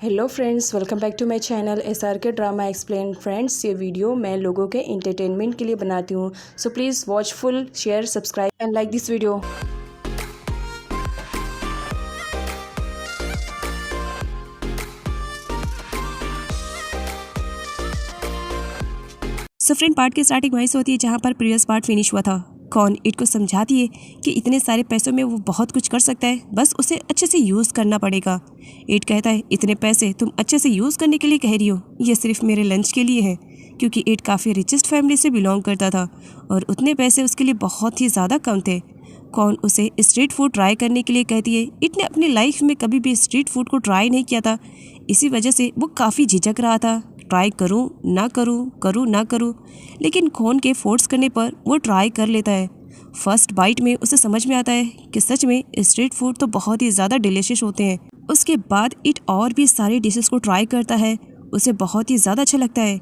Hello friends, welcome back to my channel SRK drama explain. Friends, ये video मैं लोगों के एंटरटेनमेंट के लिए बनाती हूँ, so please watch full, share, subscribe and like this video. So friend, part की स्टार्टिंग वहीं से होती है जहाँ पर प्रीवियस पार्ट फिनिश हुआ था। कौन इट को समझाती है कि इतने सारे पैसों में वो बहुत कुछ कर सकता है, बस उसे अच्छे से यूज़ करना पड़ेगा। इट कहता है, इतने पैसे तुम अच्छे से यूज़ करने के लिए कह रही हो, ये सिर्फ मेरे लंच के लिए है। क्योंकि इट काफ़ी रिचेस्ट फैमिली से बिलोंग करता था और उतने पैसे उसके लिए बहुत ही ज़्यादा कम थे। कौन उसे स्ट्रीट फूड ट्राई करने के लिए कहती है। इट ने अपनी लाइफ में कभी भी स्ट्रीट फूड को ट्राई नहीं किया था, इसी वजह से वो काफ़ी झिझक रहा था। ट्राई करूं ना करूं, लेकिन कौन के फोर्स करने पर वो ट्राई कर लेता है। फर्स्ट बाइट में उसे समझ में आता है कि सच में स्ट्रीट फूड तो बहुत ही ज़्यादा डिलीशियस होते हैं। उसके बाद इट और भी सारी डिशेस को ट्राई करता है, उसे बहुत ही ज़्यादा अच्छा लगता है।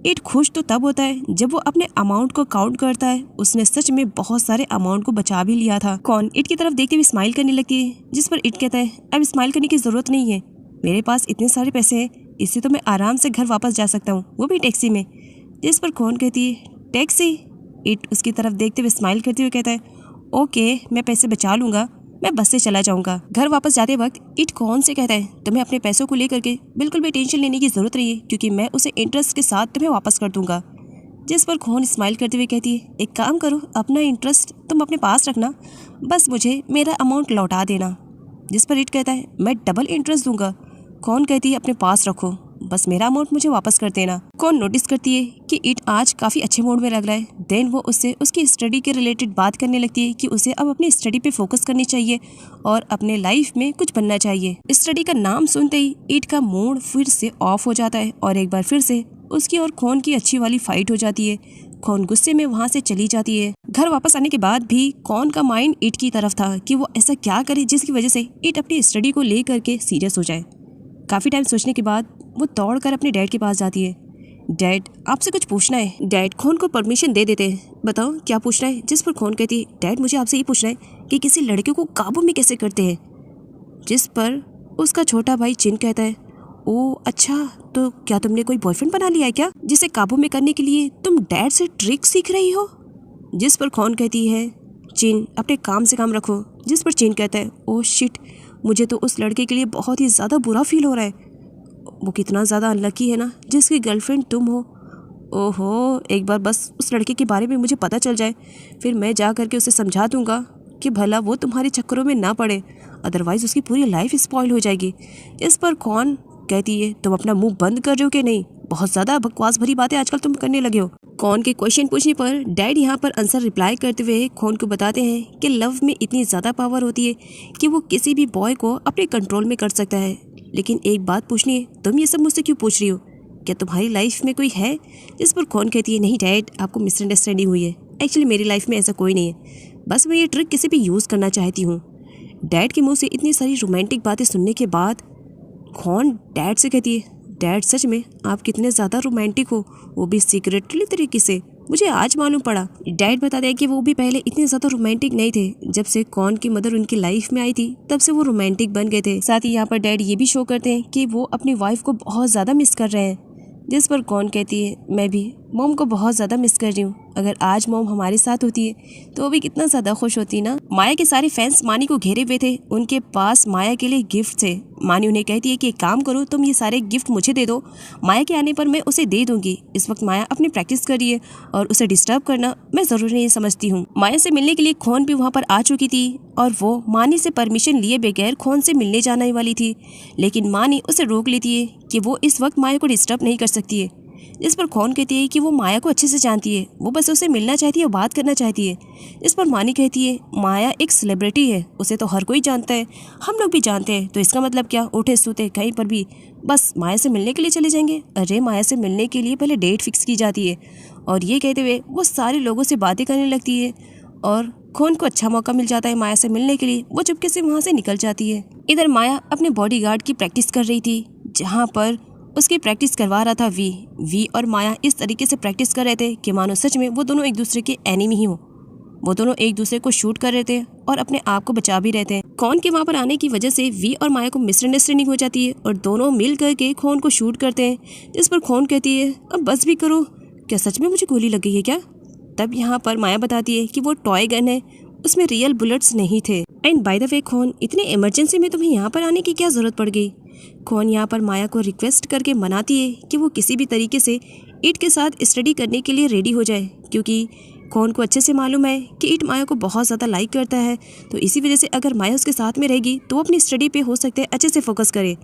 इट खुश तो तब होता है जब वो अपने अमाउंट को काउंट करता है। उसने सच में बहुत सारे अमाउंट को बचा भी लिया था। कौन इट की तरफ देखते हुए स्माइल करने लगती है, जिस पर इट कहता है, अब स्माइल करने की ज़रूरत नहीं है, मेरे पास इतने सारे पैसे हैं, इससे तो मैं आराम से घर वापस जा सकता हूँ, वो भी टैक्सी में। जिस पर कौन कहती है, टैक्सी? इट उसकी तरफ देखते हुए स्माइल करते हुए कहता है, ओके, मैं पैसे बचा लूँगा, मैं बस से चला जाऊँगा। घर वापस जाते वक्त इट कौन से कहता है, तुम्हें अपने पैसों को लेकर के बिल्कुल भी टेंशन लेने की ज़रूरत नहीं है, क्योंकि मैं उसे इंटरेस्ट के साथ तुम्हें वापस कर दूँगा। जिस पर कौन स्माइल करते हुए कहती है, एक काम करो, अपना इंटरेस्ट तुम अपने पास रखना, बस मुझे मेरा अमाउंट लौटा देना। जिस पर इट कहता है, मैं डबल इंटरेस्ट दूंगा। कौन कहती है, अपने पास रखो, बस मेरा अमाउंट मुझे वापस कर देना। कौन नोटिस करती है कि इट आज काफ़ी अच्छे मूड में लग रहा है। देन वो उससे उसकी स्टडी के रिलेटेड बात करने लगती है कि उसे अब अपनी स्टडी पे फोकस करनी चाहिए और अपने लाइफ में कुछ बनना चाहिए। स्टडी का नाम सुनते ही इट का मूड फिर से ऑफ हो जाता है और एक बार फिर से उसकी और कौन की अच्छी वाली फाइट हो जाती है। कौन गुस्से में वहाँ से चली जाती है। घर वापस आने के बाद भी कौन का माइंड इट की तरफ था कि वो ऐसा क्या करे जिसकी वजह से इट अपनी स्टडी को लेकर के सीरियस हो जाए। काफ़ी टाइम सोचने के बाद वो दौड़कर अपने डैड के पास जाती है। डैड, आपसे कुछ पूछना है। डैड खोन को परमिशन दे देते हैं, बताओ क्या पूछना है। जिस पर खोन कहती है, डैड मुझे आपसे ये पूछना है कि किसी लड़के को काबू में कैसे करते हैं। जिस पर उसका छोटा भाई चिन कहता है, ओ अच्छा, तो क्या तुमने कोई बॉयफ्रेंड बना लिया है क्या, जिसे काबू में करने के लिए तुम डैड से ट्रिक सीख रही हो। जिस पर खोन कहती है, चिन अपने काम से काम रखो। जिस पर चिन कहता है, ओ शिट, मुझे तो उस लड़के के लिए बहुत ही ज़्यादा बुरा फील हो रहा है। वो कितना ज़्यादा अनलकी है ना, जिसकी गर्लफ्रेंड तुम हो। ओहो, एक बार बस उस लड़के के बारे में मुझे पता चल जाए, फिर मैं जा करके उसे समझा दूंगा कि भला वो तुम्हारे चक्करों में ना पड़े, अदरवाइज़ उसकी पूरी लाइफ स्पॉइल हो जाएगी। इस पर कौन कहती है, तुम अपना मुंह बंद कर रहे हो कि नहीं, बहुत ज़्यादा बकवास भरी बातें आजकल तुम करने लगे हो। कौन के क्वेश्चन पूछने पर डैड यहाँ पर आंसर रिप्लाई करते हुए कौन को बताते हैं कि लव में इतनी ज़्यादा पावर होती है कि वो किसी भी बॉय को अपने कंट्रोल में कर सकता है। लेकिन एक बात पूछनी है, तुम ये सब मुझसे क्यों पूछ रही हो, क्या तुम्हारी लाइफ में कोई है। जिस पर कौन कहती है, नहीं डैड, आपको मिसअंडरस्टैंडिंग हुई है, एक्चुअली मेरी लाइफ में ऐसा कोई नहीं है, बस मैं ये ट्रिक किसी भी यूज़ करना चाहती हूँ। डैड के मुँह से इतनी सारी रोमांटिक बातें सुनने के बाद कौन डैड से कहती है, डैड सच में आप कितने ज़्यादा रोमांटिक हो, वो भी सीक्रेटली तरीके से, मुझे आज मालूम पड़ा। डैड बताते हैं कि वो भी पहले इतने ज़्यादा रोमांटिक नहीं थे, जब से कौन की मदर उनकी लाइफ में आई थी तब से वो रोमांटिक बन गए थे। साथ ही यहाँ पर डैड ये भी शो करते हैं कि वो अपनी वाइफ को बहुत ज़्यादा मिस कर रहे हैं। जिस पर कौन कहती है, मैं भी मॉम को बहुत ज़्यादा मिस कर रही हूँ, अगर आज मॉम हमारे साथ होती है तो वो भी कितना ज़्यादा खुश होती ना। माया के सारे फैंस मानी को घेरे हुए थे, उनके पास माया के लिए गिफ्ट थे। मानी उन्हें कहती है कि एक काम करो, तुम ये सारे गिफ्ट मुझे दे दो, माया के आने पर मैं उसे दे दूंगी। इस वक्त माया अपनी प्रैक्टिस कर रही है और उसे डिस्टर्ब करना मैं ज़रूरी नहीं समझती हूँ। माया से मिलने के लिए खोन भी वहाँ पर आ चुकी थी और वो मानी से परमिशन लिए बगैर खोन से मिलने जाने वाली थी, लेकिन मानी उसे रोक लेती है कि वो इस वक्त माया को डिस्टर्ब नहीं कर सकती है। जिस पर कौन कहती है कि वो माया को अच्छे से जानती है, वो बस उसे मिलना चाहती है और बात करना चाहती है। इस पर मानी कहती है, माया एक सेलिब्रिटी है, उसे तो हर कोई जानता है, हम लोग भी जानते हैं, तो इसका मतलब क्या, उठे सूते कहीं पर भी बस माया से मिलने के लिए चले जाएंगे। अरे माया से मिलने के लिए पहले डेट फिक्स की जाती है। और ये कहते हुए वो सारे लोगों से बातें करने लगती है और खोन को अच्छा मौका मिल जाता है माया से मिलने के लिए, वो चुपके से वहाँ से निकल जाती है। इधर माया अपने बॉडीगार्ड की प्रैक्टिस कर रही थी, जहाँ पर उसकी प्रैक्टिस करवा रहा था वी और माया इस तरीके से प्रैक्टिस कर रहे थे कि मानो सच में वो दोनों एक दूसरे के एनिमी ही हो। वो दोनों एक दूसरे को शूट कर रहे थे और अपने आप को बचा भी रहे थे। कौन के वहाँ पर आने की वजह से वी और माया को मिसअंडरस्टैंडिंग हो जाती है और दोनों मिल करके खोन को शूट करते हैं, जिस पर खोन कहती है अब बस भी करो, क्या सच में मुझे गोली लग गई है क्या? तब यहाँ पर माया बताती है कि वो टॉय गन है, उसमें रियल बुलेट्स नहीं थे। एंड बाय द वे खोन, इतने इमरजेंसी में तुम्हें यहाँ पर आने की क्या ज़रूरत पड़ गई? खोन यहाँ पर माया को रिक्वेस्ट करके मनाती है कि वो किसी भी तरीके से ईट के साथ स्टडी करने के लिए रेडी हो जाए, क्योंकि खोन को अच्छे से मालूम है कि ईट माया को बहुत ज़्यादा लाइक करता है। तो इसी वजह से अगर माया उसके साथ में रहेगी तो वो अपनी स्टडी पे हो सकता है अच्छे से फोकस करे।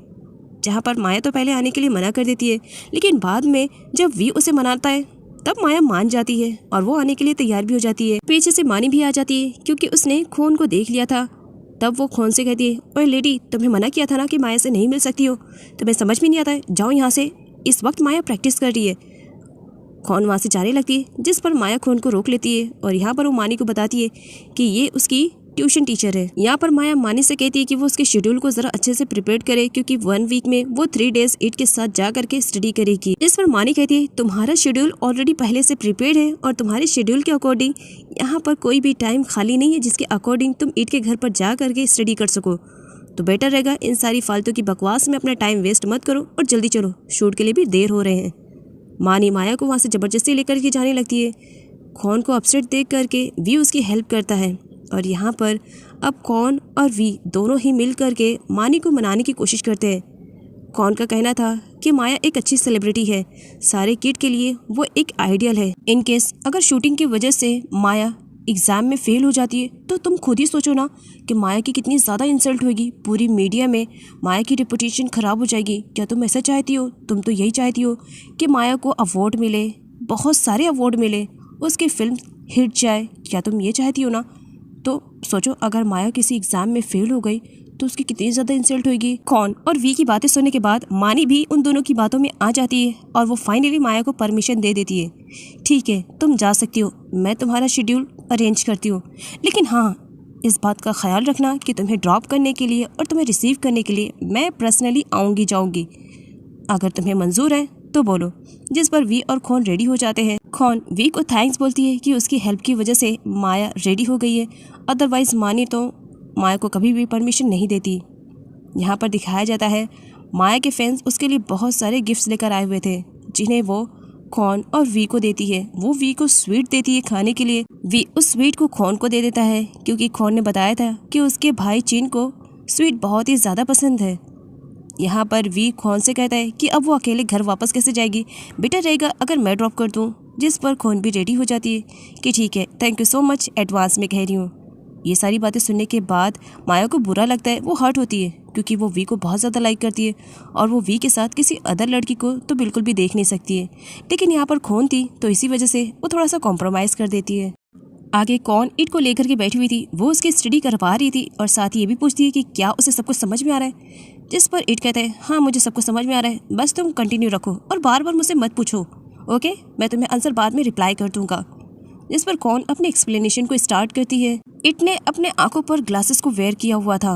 जहाँ पर माया तो पहले आने के लिए मना कर देती है, लेकिन बाद में जब वी उसे मनाता है तब माया मान जाती है और वो आने के लिए तैयार भी हो जाती है। पीछे से मानी भी आ जाती है क्योंकि उसने खोन को देख लिया था। तब वो खोन से कहती है, ओए लेडी, तुम्हें मना किया था ना कि माया से नहीं मिल सकती हो, तुम्हें समझ में नहीं आता है, जाओ यहाँ से, इस वक्त माया प्रैक्टिस कर रही है। खोन वहाँ से जाने लगती है, जिस पर माया खोन को रोक लेती है और यहाँ पर वो मानी को बताती है कि ये उसकी ट्यूशन टीचर है। यहाँ पर माया मानी से कहती है कि वो उसके शेड्यूल को जरा अच्छे से प्रिपेयर करे, क्योंकि 1 वीक में वो 3 डेज ईट के साथ जा करके स्टडी करेगी। इस पर मानी कहती है तुम्हारा शेड्यूल ऑलरेडी पहले से प्रिपेयर्ड है और तुम्हारे शेड्यूल के अकॉर्डिंग यहाँ पर कोई भी टाइम खाली नहीं है जिसके अकॉर्डिंग तुम ईट के घर पर जा करके स्टडी कर सको। तो बेटर रहेगा इन सारी फालतू की बकवास में अपना टाइम वेस्ट मत करो और जल्दी चलो, शूट के लिए भी देर हो रहे हैं। मानी माया को वहाँ से ज़बरदस्ती लेकर के जाने लगती है। खोन को अपसेट देख करके वी उसकी हेल्प करता है और यहाँ पर अब खोन और वी दोनों ही मिल करके मानी को मनाने की कोशिश करते हैं। खोन का कहना था कि माया एक अच्छी सेलिब्रिटी है, सारे किड के लिए वो एक आइडियल है। इन केस अगर शूटिंग की वजह से माया एग्ज़ाम में फेल हो जाती है तो तुम खुद ही सोचो ना कि माया की कितनी ज़्यादा इंसल्ट होगी, पूरी मीडिया में माया की रेपुटेशन ख़राब हो जाएगी। क्या तुम ऐसा चाहती हो? तुम तो यही चाहती हो कि माया को अवार्ड मिले, बहुत सारे अवार्ड मिले, उसकी फिल्म हिट जाए। क्या तुम ये चाहती हो ना? तो सोचो अगर माया किसी एग्ज़ाम में फेल हो गई तो उसकी कितनी ज़्यादा इंसल्ट होगी। खोन और वी की बातें सुनने के बाद मानी भी उन दोनों की बातों में आ जाती है और वो फाइनली माया को परमिशन दे देती है। ठीक है, तुम जा सकती हो, मैं तुम्हारा शेड्यूल अरेंज करती हूँ, लेकिन हाँ इस बात का ख्याल रखना कि तुम्हें ड्रॉप करने के लिए और तुम्हें रिसीव करने के लिए मैं पर्सनली आऊँगी जाऊँगी। अगर तुम्हें मंजूर है तो बोलो। जिस पर वी और खोन रेडी हो जाते हैं। खोन वी को थैंक्स बोलती है कि उसकी हेल्प की वजह से माया रेडी हो गई है, अदरवाइज़ मानी तो माया को कभी भी परमिशन नहीं देती। यहाँ पर दिखाया जाता है माया के फैंस उसके लिए बहुत सारे गिफ्ट्स लेकर आए हुए थे, जिन्हें वो खोन और वी को देती है। वो वी को स्वीट देती है खाने के लिए। वी उस स्वीट को खोन को दे देता है क्योंकि खोन ने बताया था कि उसके भाई चीन को स्वीट बहुत ही ज़्यादा पसंद है। यहाँ पर वी खोन से कहता है कि अब वो अकेले घर वापस कैसे जाएगी, बेटर रहेगा अगर मैं ड्रॉप कर दूँ। जिस पर खोन भी रेडी हो जाती है कि ठीक है, thank you so much, advance में कह रही हूँ। ये सारी बातें सुनने के बाद माया को बुरा लगता है, वो हर्ट होती है क्योंकि वो वी को बहुत ज़्यादा लाइक करती है और वो वी के साथ किसी अदर लड़की को तो बिल्कुल भी देख नहीं सकती है। लेकिन यहाँ पर खोन थी तो इसी वजह से वो थोड़ा सा कॉम्प्रोमाइज़ कर देती है। आगे कौन ईट को लेकर के बैठी हुई थी, वो उसकी स्टडी करवा रही थी और साथ ही ये भी पूछती है कि क्या उसे सब कुछ समझ में आ रहा है। जिस पर ईट कहता है हाँ मुझे सब कुछ समझ में आ रहा है, बस तुम कंटिन्यू रखो और बार बार मुझसे मत पूछो, ओके, मैं तुम्हें आंसर बाद में रिप्लाई कर दूंगा। जिस पर कौन अपने एक्सप्लेनेशन को स्टार्ट करती है। इट ने अपने आंखों पर ग्लासेस को वेयर किया हुआ था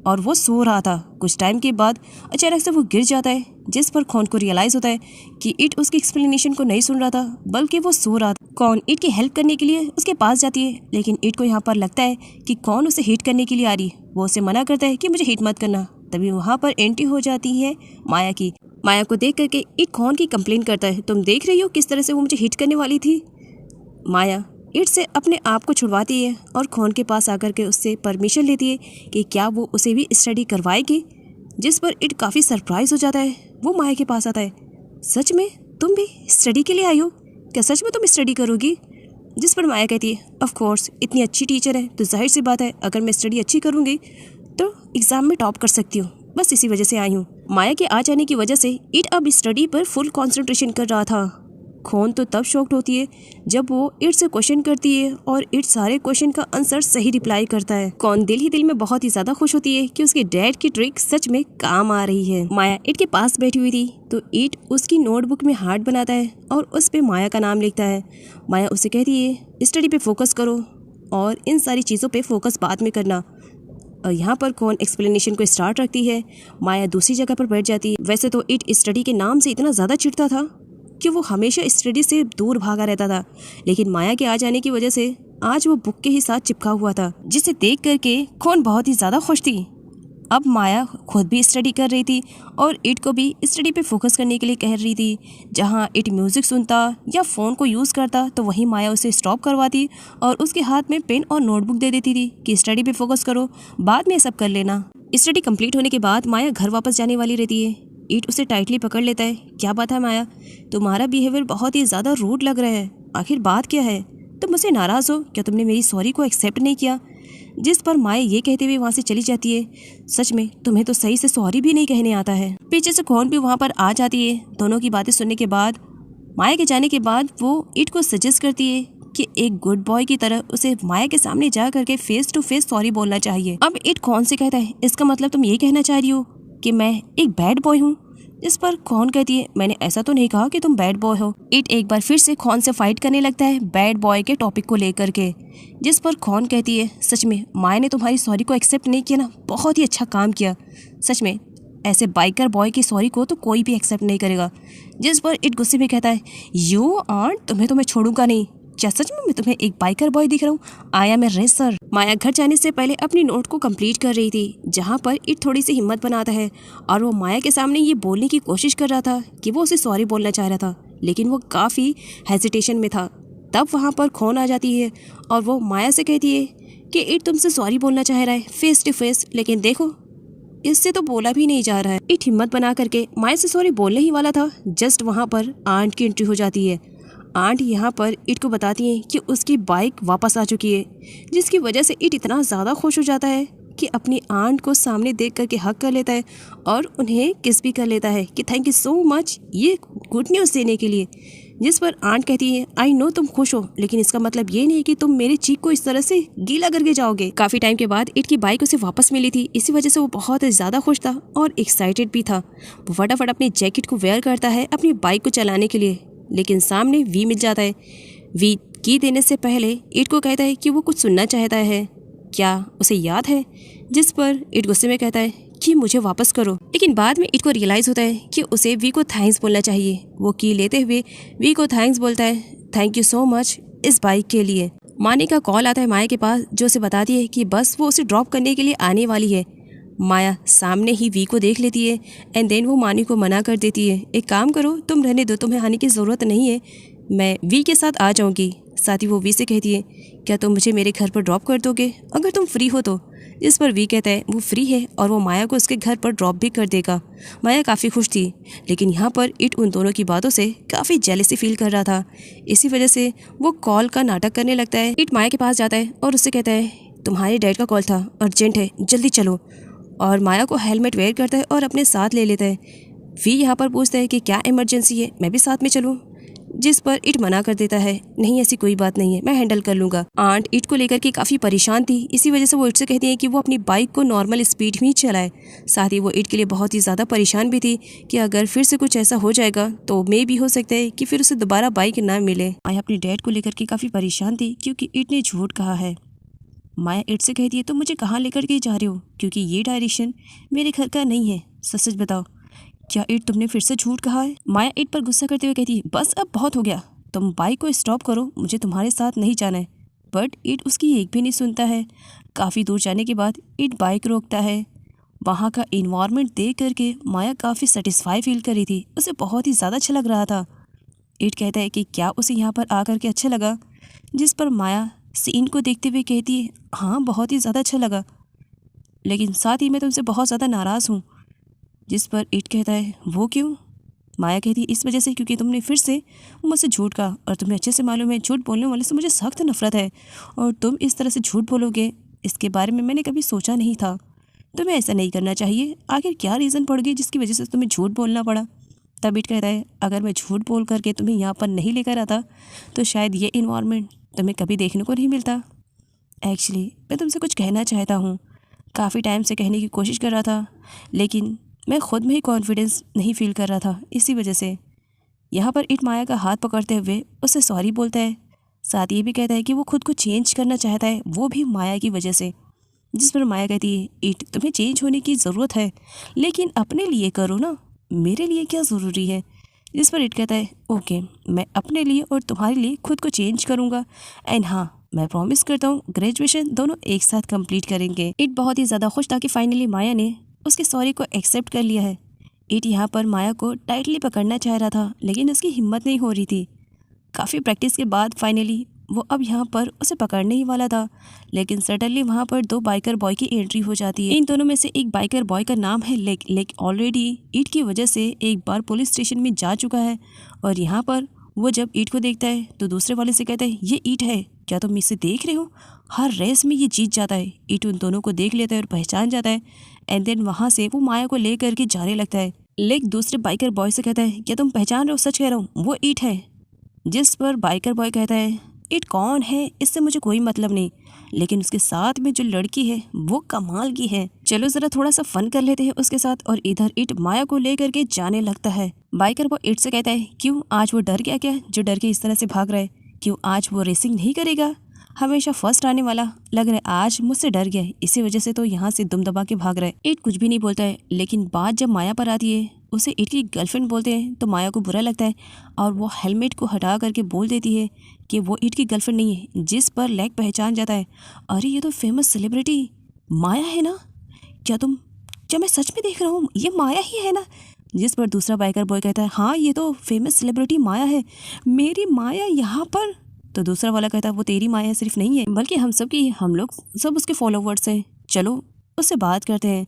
और वो सो रहा था। कुछ टाइम के बाद अचानक से वो गिर जाता है, जिस पर कौन को रियलाइज़ होता है कि इट उसकी एक्सप्लेनेशन को नहीं सुन रहा था बल्कि वो सो रहा था। कौन इट की हेल्प करने के लिए उसके पास जाती है, लेकिन इट को यहाँ पर लगता है कि कौन उसे हिट करने के लिए आ रही है। वो उसे मना करता है कि मुझे हिट मत करना। तभी वहाँ पर एंट्री हो जाती है माया की। माया को देख करके इट कौन की कंप्लेन करता है, तुम देख रही हो किस तरह से वो मुझे हिट करने वाली थी। माया इट से अपने आप को छुड़वाती है और खोन के पास आकर के उससे परमिशन लेती है कि क्या वो उसे भी स्टडी करवाएगी। जिस पर इट काफ़ी सरप्राइज हो जाता है। वो माया के पास आता है, सच में तुम भी स्टडी के लिए आई हो? क्या सच में तुम स्टडी करोगी? जिस पर माया कहती है ऑफ कोर्स, इतनी अच्छी टीचर है तो जाहिर सी बात है अगर मैं स्टडी अच्छी करूँगी तो एग्ज़ाम में टॉप कर सकती हूँ, बस इसी वजह से आई हूँ। माया के आ जाने की वजह से इट अब स्टडी पर फुल कंसंट्रेशन कर रहा था। खोन तो तब शॉक्ड होती है जब वो इट से क्वेश्चन करती है और इट सारे क्वेश्चन का आंसर सही रिप्लाई करता है। कौन दिल ही दिल में बहुत ही ज्यादा खुश होती है कि उसके डैड की ट्रिक सच में काम आ रही है। माया इट के पास बैठी हुई थी तो इट उसकी नोटबुक में हार्ट बनाता है और उस पे माया का नाम लिखता है। माया उसे कहती है स्टडी पे फोकस करो और इन सारी चीज़ों पे फोकस बाद में करना। और यहाँ पर कौन एक्सप्लेनेशन को स्टार्ट रखती है। माया दूसरी जगह पर बैठ जाती है। वैसे तो इट स्टडी के नाम से इतना ज़्यादा चिढ़ता था कि वो हमेशा स्टडी से दूर भागा रहता था, लेकिन माया के आ जाने की वजह से आज वो बुक के ही साथ चिपका हुआ था, जिसे देख करके खोन बहुत ही ज़्यादा खुश थी। अब माया खुद भी स्टडी कर रही थी और इट को भी स्टडी पे फोकस करने के लिए कह रही थी। जहाँ इट म्यूज़िक सुनता या फ़ोन को यूज़ करता तो वहीं माया उसे स्टॉप करवाती और उसके हाथ में पेन और नोटबुक दे देती थी कि स्टडी पे फोकस करो, बाद में सब कर लेना। स्टडी कंप्लीट होने के बाद माया घर वापस जाने वाली रहती है। इट उसे टाइटली पकड़ लेता है। क्या बात है माया, तुम्हारा बिहेवियर बहुत ही ज़्यादा रूड लग रहा है, आखिर बात क्या है? तुम मुझसे नाराज़ हो क्या? तुमने मेरी सॉरी को एक्सेप्ट नहीं किया? जिस पर माया ये कहते हुए वहाँ से चली जाती है। सच में तुम्हें तो सही से सॉरी भी नहीं कहने आता है। पीछे से कौन भी वहाँ पर आ जाती है। दोनों की बातें सुनने के बाद माया के जाने के बाद वो इट को सजेस्ट करती है कि एक गुड बॉय की तरह उसे माया के सामने जा करके फेस टू फेस सॉरी बोलना चाहिए। अब इट कौन से कहता है, इसका मतलब तुम ये कहना चाह रही हो कि मैं एक बैड बॉय हूँ? इस पर कौन कहती है, मैंने ऐसा तो नहीं कहा कि तुम बैड बॉय हो। इट एक बार फिर से कौन से फाइट करने लगता है बैड बॉय के टॉपिक को लेकर के, जिस पर कौन कहती है, सच में माया ने तुम्हारी सॉरी को एक्सेप्ट नहीं किया ना, बहुत ही अच्छा काम किया। सच में ऐसे बाइकर बॉय की सॉरी को तो कोई भी एक्सेप्ट नहीं करेगा। जिस पर इट गुस्से में कहता है, यू आंट, तुम्हें तो मैं छोड़ूंगा नहीं। क्या सच में मैं तुम्हें एक बाइकर बॉय दिख रहा हूँ? आया मैं रेसर। माया घर जाने से पहले अपनी नोट को कंप्लीट कर रही थी, जहाँ पर इट थोड़ी सी हिम्मत बनाता है और वो माया के सामने ये बोलने की कोशिश कर रहा था कि वो उसे सॉरी बोलना चाह रहा था, लेकिन वो काफ़ी हेजिटेशन में था। तब वहाँ पर खोन आ जाती है और वो माया से कहती है कि इट तुमसे सॉरी बोलना चाह रहा है फेस टू फेस, लेकिन देखो इससे तो बोला भी नहीं जा रहा है। इट हिम्मत बना करके माया से सॉरी बोलने ही वाला था, जस्ट वहाँ पर आंट की एंट्री हो जाती है। आंट यहाँ पर इट को बताती है कि उसकी बाइक वापस आ चुकी है, जिसकी वजह से इट इतना ज़्यादा खुश हो जाता है कि अपनी आंट को सामने देख करके हक कर लेता है और उन्हें किस भी कर लेता है कि थैंक यू सो मच ये गुड न्यूज़ देने के लिए। जिस पर आंट कहती है, आई नो तुम खुश हो, लेकिन इसका मतलब ये नहीं कि तुम मेरे चीक को इस तरह से गीला करके जाओगे। काफ़ी टाइम के बाद इट की बाइक उसे वापस मिली थी, इसी वजह से वो बहुत ज़्यादा खुश था और एक्साइटेड भी था। वो फटाफट अपनी जैकेट को वेयर करता है अपनी बाइक को चलाने के लिए, लेकिन सामने वी मिल जाता है। वी की देने से पहले इट को कहता है कि वो कुछ सुनना चाहता है, क्या उसे याद है? जिस पर इट गुस्से में कहता है कि मुझे वापस करो, लेकिन बाद में इट को रियलाइज़ होता है कि उसे वी को थैंक्स बोलना चाहिए। वो की लेते हुए वी को थैंक्स बोलता है, थैंक यू सो मच इस बाइक के लिए। मानी का कॉल आता है माया के पास, जो उसे बताती है कि बस वो उसे ड्रॉप करने के लिए आने वाली है। माया सामने ही वी को देख लेती है एंड देन वो मानी को मना कर देती है, एक काम करो तुम रहने दो, तुम्हें आने की ज़रूरत नहीं है, मैं वी के साथ आ जाऊंगी। साथ ही वो वी से कहती है, क्या तुम मुझे मेरे घर पर ड्रॉप कर दोगे अगर तुम फ्री हो तो? इस पर वी कहता है वो फ्री है और वो माया को उसके घर पर ड्रॉप भी कर देगा। माया काफ़ी खुश थी, लेकिन यहाँ पर इट उन दोनों की बातों से काफ़ी जेलसी फील कर रहा था। इसी वजह से वो कॉल का नाटक करने लगता है। इट माया के पास जाता है और उससे कहता है, तुम्हारे डैड का कॉल था, अर्जेंट है, जल्दी चलो। और माया को हेलमेट वेयर करता है और अपने साथ ले लेता है। वी यहाँ पर पूछता है कि क्या इमरजेंसी है, मैं भी साथ में चलूँ? जिस पर इट मना कर देता है, नहीं ऐसी कोई बात नहीं है, मैं हैंडल कर लूँगा। आंट इट को लेकर के काफ़ी परेशान थी, इसी वजह से वो इट से कहती है कि वो अपनी बाइक को नॉर्मल स्पीड में ही चलाए। साथ ही वो इट के लिए बहुत ही ज़्यादा परेशान भी थी कि अगर फिर से कुछ ऐसा हो जाएगा तो मे भी हो सकता है कि फिर उसे दोबारा बाइक ना मिले। माया अपने डैड को लेकर के काफ़ी परेशान थी क्योंकि इट ने झूठ कहा है। माया इट से कहती है, तुम मुझे कहाँ लेकर के जा रहे हो, क्योंकि ये डायरेक्शन मेरे घर का नहीं है, सच सच बताओ क्या इट तुमने फिर से झूठ कहा है? माया इट पर गुस्सा करते हुए कहती है, बस अब बहुत हो गया, तुम बाइक को स्टॉप करो, मुझे तुम्हारे साथ नहीं जाना है। बट इट उसकी एक भी नहीं सुनता है। काफ़ी दूर जाने के बाद इट बाइक रोकता है। वहाँ का इन्वायरमेंट देख करके माया काफ़ी सेटिस्फाई फील कर रही थी, उसे बहुत ही ज़्यादा अच्छा लग रहा था। इट कहता है कि क्या उसे यहाँ पर आकर के अच्छा लगा? जिस पर माया सीन को देखते हुए कहती है, हाँ बहुत ही ज़्यादा अच्छा लगा, लेकिन साथ ही मैं तुमसे बहुत ज़्यादा नाराज़ हूँ। जिस पर इट कहता है, वो क्यों? माया कहती है, इस वजह से क्योंकि तुमने फिर से मुझसे झूठ कहा और तुम्हें अच्छे से मालूम है झूठ बोलने वाले से मुझे सख्त नफरत है, और तुम इस तरह से झूठ बोलोगे इसके बारे में मैंने कभी सोचा नहीं था। तुम्हें ऐसा नहीं करना चाहिए। आखिर क्या रीज़न पड़ गई जिसकी वजह से तुम्हें झूठ बोलना पड़ा? तब इट कहता है, अगर मैं झूठ बोल करके तुम्हें यहाँ पर नहीं लेकर आता तो शायद ये इन्वायरमेंट तुम्हें कभी देखने को नहीं मिलता। एक्चुअली मैं तुमसे कुछ कहना चाहता हूँ, काफ़ी टाइम से कहने की कोशिश कर रहा था, लेकिन मैं खुद में ही कॉन्फिडेंस नहीं फील कर रहा था, इसी वजह से। यहाँ पर इट माया का हाथ पकड़ते हुए उससे सॉरी बोलता है। साथ ये भी कहता है कि वो खुद को चेंज करना चाहता है, वो भी माया की वजह से। जिस पर माया कहती है, इट तुम्हें चेंज होने की ज़रूरत है, लेकिन अपने लिए करो ना, मेरे लिए क्या ज़रूरी है? जिस पर इट कहता है, ओके मैं अपने लिए और तुम्हारे लिए खुद को चेंज करूँगा, एंड हाँ मैं प्रॉमिस करता हूँ ग्रेजुएशन दोनों एक साथ कंप्लीट करेंगे। इट बहुत ही ज़्यादा खुश था कि फाइनली माया ने उसके सॉरी को एक्सेप्ट कर लिया है। इट यहाँ पर माया को टाइटली पकड़ना चाह रहा था लेकिन उसकी हिम्मत नहीं हो रही थी। काफ़ी प्रैक्टिस के बाद फाइनली वो अब यहाँ पर उसे पकड़ने ही वाला था, लेकिन सडनली वहाँ पर दो बाइकर बॉय की एंट्री हो जाती है। इन दोनों में से एक बाइकर बॉय का नाम है लेक। लेक ऑलरेडी ईट की वजह से एक बार पुलिस स्टेशन में जा चुका है और यहाँ पर वो जब ईट को देखता है तो दूसरे वाले से कहता है, ये ईट है, क्या तुम इसे देख रहे हो? हर रेस में ये जीत जाता है। ईट उन दोनों को देख लेता है और पहचान जाता है एंड देन वहाँ से वो माया को ले करके जाने लगता है। लेक दूसरे बाइकर बॉय से कहता है, क्या तुम पहचान रहे हो? सच कह रहा हूँ, वो ईट है। जिस पर बाइकर बॉय कहता है, ईट कौन है इससे मुझे कोई मतलब नहीं, लेकिन उसके साथ में जो लड़की है वो कमाल की है, चलो जरा थोड़ा सा फन कर लेते हैं उसके साथ। और इधर ईट माया को लेकर के जाने लगता है। बाइकर बॉय ईट से कहता है, क्यों आज वो डर गया क्या जो डर के इस तरह से भाग रहा है? क्यों आज वो रेसिंग नहीं करेगा? हमेशा फर्स्ट आने वाला लग रहा है, आज मुझसे डर गया है, इसी वजह से तो यहाँ से दुम दबा के भाग रहा है। ईट कुछ भी नहीं बोलता है, लेकिन बात जब माया पर आती है उसे ईट की गर्लफ्रेंड बोलते हैं तो माया को बुरा लगता है और वो हेलमेट को हटा करके बोल देती है कि वो ईट की गर्लफ्रेंड नहीं है। जिस पर लेग पहचान जाता है, अरे ये तो फेमस सेलिब्रिटी माया है ना, क्या मैं सच में देख रहा हूँ, ये माया ही है ना? जिस पर दूसरा बाइकर बॉय कहता है, हाँ ये तो फेमस सेलिब्रिटी माया है, मेरी माया यहाँ पर। तो दूसरा वाला कहता है, वो तेरी माया सिर्फ नहीं है बल्कि हम लोग सब उसके फॉलोवर्स हैं, चलो उससे बात करते हैं।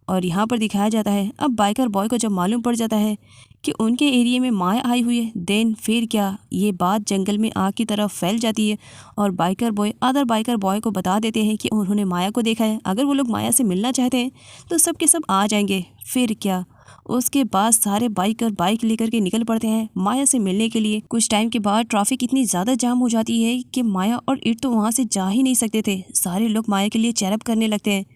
और यहाँ पर दिखाया जाता है अब बाइकर बॉय को जब मालूम पड़ जाता है कि उनके एरिया में माया आई हुई है, देन फिर क्या, ये बात जंगल में आग की तरफ फैल जाती है और biker boy other biker boy को बता देते हैं कि उन्होंने माया को देखा है, अगर वो लोग माया से मिलना चाहते हैं तो सब के सब आ जाएंगे। फिर क्या, उसके बाद सारे बाइकर बाइक लेकर के निकल पड़ते हैं माया से मिलने के लिए। कुछ टाइम के बाद ट्रैफिक इतनी ज़्यादा जाम हो जाती है कि माया और ईट तो वहाँ से जा ही नहीं सकते थे। सारे लोग माया के लिए चेयरअप करने लगते हैं।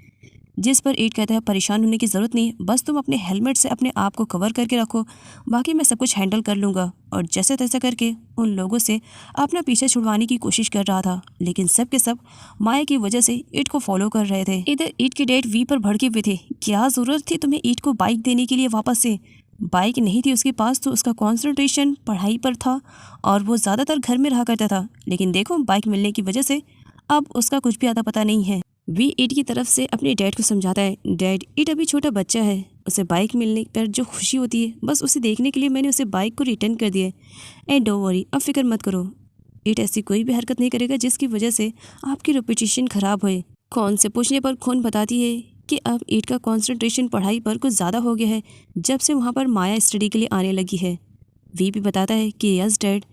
जिस पर ईट कहता है, परेशान होने की ज़रूरत नहीं, बस तुम अपने हेलमेट से अपने आप को कवर करके रखो, बाकी मैं सब कुछ हैंडल कर लूँगा। और जैसे तैसे करके उन लोगों से अपना पीछे छुड़वाने की कोशिश कर रहा था, लेकिन सब के सब माया की वजह से ईट को फॉलो कर रहे थे। इधर ईट के डैड वी पर भड़के हुए थे, क्या ज़रूरत थी तुम्हें ईट को बाइक देने के लिए? वापस से बाइक नहीं थी उसके पास तो उसका कॉन्सेंट्रेशन पढ़ाई पर था और वो ज़्यादातर घर में रहा करता था, लेकिन देखो बाइक मिलने की वजह से अब उसका कुछ भी आता पता नहीं है। वी ईट की तरफ से अपने डैड को समझाता है, डैड ईट अभी छोटा बच्चा है, उसे बाइक मिलने पर जो खुशी होती है बस उसे देखने के लिए मैंने उसे बाइक को रिटर्न कर दिया है। एंड डोंट वरी, अब फिक्र मत करो, ईट ऐसी कोई भी हरकत नहीं करेगा जिसकी वजह से आपकी रेपुटेशन खराब होए। कौन से पूछने पर खून बताती है कि अब ईट का कॉन्सेंट्रेशन पढ़ाई पर कुछ ज़्यादा हो गया है जब से वहाँ पर माया स्टडी के लिए आने लगी है। वी भी बताता है कि यस डैड,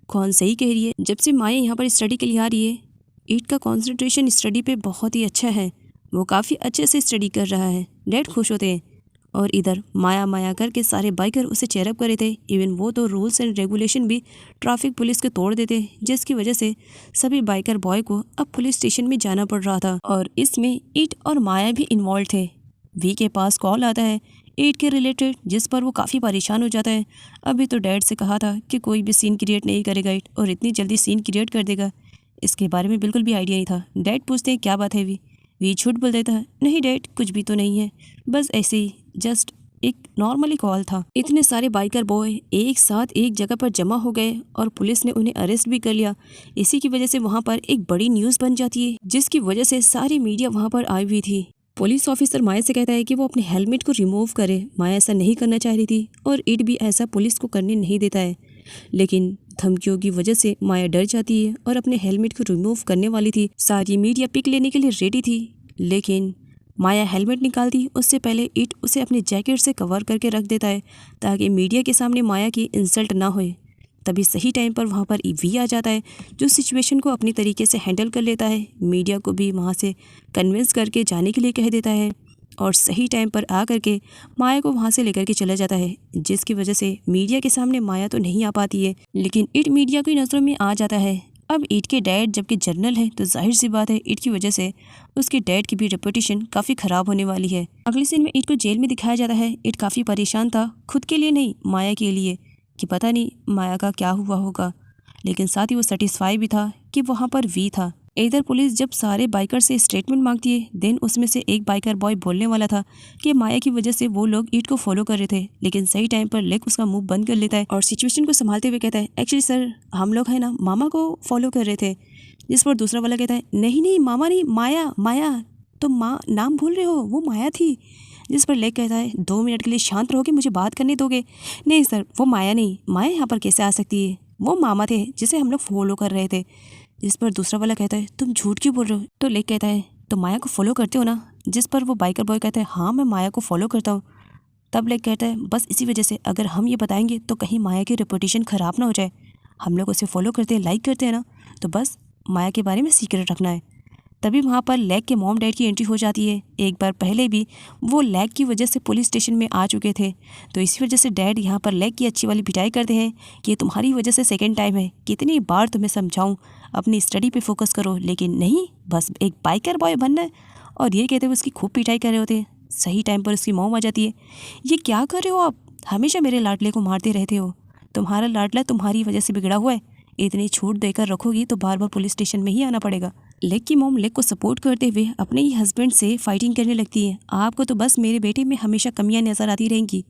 कौन सही कह रही है, जब से माया यहाँ पर स्टडी के लिए आ रही है ईट का कंसंट्रेशन स्टडी पे बहुत ही अच्छा है, वो काफ़ी अच्छे से स्टडी कर रहा है। डैड खुश होते हैं। और इधर माया माया करके सारे बाइकर उसे चेयरअप कर रहे थे। इवन वो तो रूल्स एंड रेगुलेशन भी ट्रैफिक पुलिस के तोड़ देते, जिसकी वजह से सभी बाइकर बॉय को अब पुलिस स्टेशन में जाना पड़ रहा था और इसमें ईट और माया भी इन्वॉल्व थे। वी के पास कॉल आता है ईट के रिलेटेड, जिस पर वो काफ़ी परेशान हो जाता है। अभी तो डैड से कहा था कि कोई भी सीन क्रिएट नहीं करेगा ईट, और इतनी जल्दी सीन क्रिएट कर देगा, इसके बारे में बिल्कुल भी आइडिया नहीं था। डैड पूछते हैं क्या बात है वी झूठ बोल देता है, नहीं डैड कुछ भी तो नहीं है, बस ऐसे ही जस्ट एक नॉर्मली कॉल था। इतने सारे बाइकर बॉय एक साथ एक जगह पर जमा हो गए और पुलिस ने उन्हें अरेस्ट भी कर लिया। इसी की वजह से वहाँ पर एक बड़ी न्यूज़ बन जाती है, जिसकी वजह से सारी मीडिया वहाँ पर आई हुई थी। पुलिस ऑफिसर माया से कहता है कि वो अपने हेलमेट को रिमूव करे। माया ऐसा नहीं करना चाह रही थी और ईट भी ऐसा पुलिस को करने नहीं देता है, लेकिन धमकियों की वजह से माया डर जाती है और अपने हेलमेट को रिमूव करने वाली थी। सारी मीडिया पिक लेने के लिए रेडी थी, लेकिन माया हेलमेट निकालती उससे पहले ईट उसे अपने जैकेट से कवर करके रख देता है ताकि मीडिया के सामने माया की इंसल्ट ना होए। तभी सही टाइम पर वहाँ पर वी आ जाता है, जो सिचुएशन को अपनी तरीके से हैंडल कर लेता है। मीडिया को भी वहाँ से कन्विंस करके जाने के लिए कह देता है और सही टाइम पर आ करके माया को वहाँ से लेकर के चला जाता है, जिसकी वजह से मीडिया के सामने माया तो नहीं आ पाती है, लेकिन ईट मीडिया की नज़रों में आ जाता है। अब ईट के डैड जबकि जर्नल है तो जाहिर सी बात है ईट की वजह से उसके डैड की भी रेपुटेशन काफ़ी ख़राब होने वाली है। अगले सीन में ईट को जेल में दिखाया जाता है। ईट काफ़ी परेशान था, खुद के लिए नहीं माया के लिए, कि पता नहीं माया का क्या हुआ होगा, लेकिन साथ ही वो सेटिस्फाई भी था कि वहाँ पर वी था। इधर पुलिस जब सारे बाइकर से स्टेटमेंट मांगती है, देन उसमें से एक बाइकर बॉय बोलने वाला था कि माया की वजह से वो लोग ईट को फॉलो कर रहे थे, लेकिन सही टाइम पर लेक उसका मुंह बंद कर लेता है और सिचुएशन को संभालते हुए कहता है, एक्चुअली सर हम लोग है ना मामा को फॉलो कर रहे थे, जिस पर दूसरा वाला कहता है नहीं नहीं मामा नहीं, माया माया, तुम माँ नाम भूल रहे हो, वो माया थी। जिस पर लेक कहता है 2 मिनट के लिए शांत रहोगे, मुझे बात करने दोगे? नहीं सर, वो माया नहीं, माया यहाँ पर कैसे आ सकती है, वो मामा थे जिसे हम लोग फॉलो कर रहे थे। जिस पर दूसरा वाला कहता है तुम झूठ क्यों बोल रहे हो? तो लेक कहता है तो माया को फॉलो करते हो ना? जिस पर वो बाइकर बॉय कहता है हाँ मैं माया को फॉलो करता हूँ। तब लेक कहता है बस इसी वजह से अगर हम ये बताएंगे तो कहीं माया की रेपुटेशन ख़राब ना हो जाए, हम लोग उसे फॉलो करते हैं, लाइक करते हैं ना, तो बस माया के बारे में सीक्रेट रखना है। तभी वहाँ पर लेक के मॉम डैड की एंट्री हो जाती है। एक बार पहले भी वो लेक की वजह से पुलिस स्टेशन में आ चुके थे, तो इसी वजह से डैड यहाँ पर लेक की अच्छी वाली पिटाई करते हैं कि ये तुम्हारी वजह से सेकंड टाइम है, कितनी बार तुम्हें समझाऊं अपनी स्टडी पे फोकस करो, लेकिन नहीं, बस एक बाइकर बॉय बनना है। और ये कहते हुए उसकी खूब पिटाई कर रहे होते हैं। सही टाइम पर उसकी मॉम आ जाती है। ये क्या कर रहे हो आप, हमेशा मेरे लाडले को मारते रहते हो, तुम्हारा लाडला तुम्हारी वजह से बिगड़ा हुआ है, इतनी छूट देकर रखोगी तो बार बार पुलिस स्टेशन में ही आना पड़ेगा। लेक की मॉम लेक को सपोर्ट करते हुए अपने ही हस्बैंड से फाइटिंग करने लगती है। आपको तो बस मेरे बेटे में हमेशा कमियां नज़र आती रहेंगी।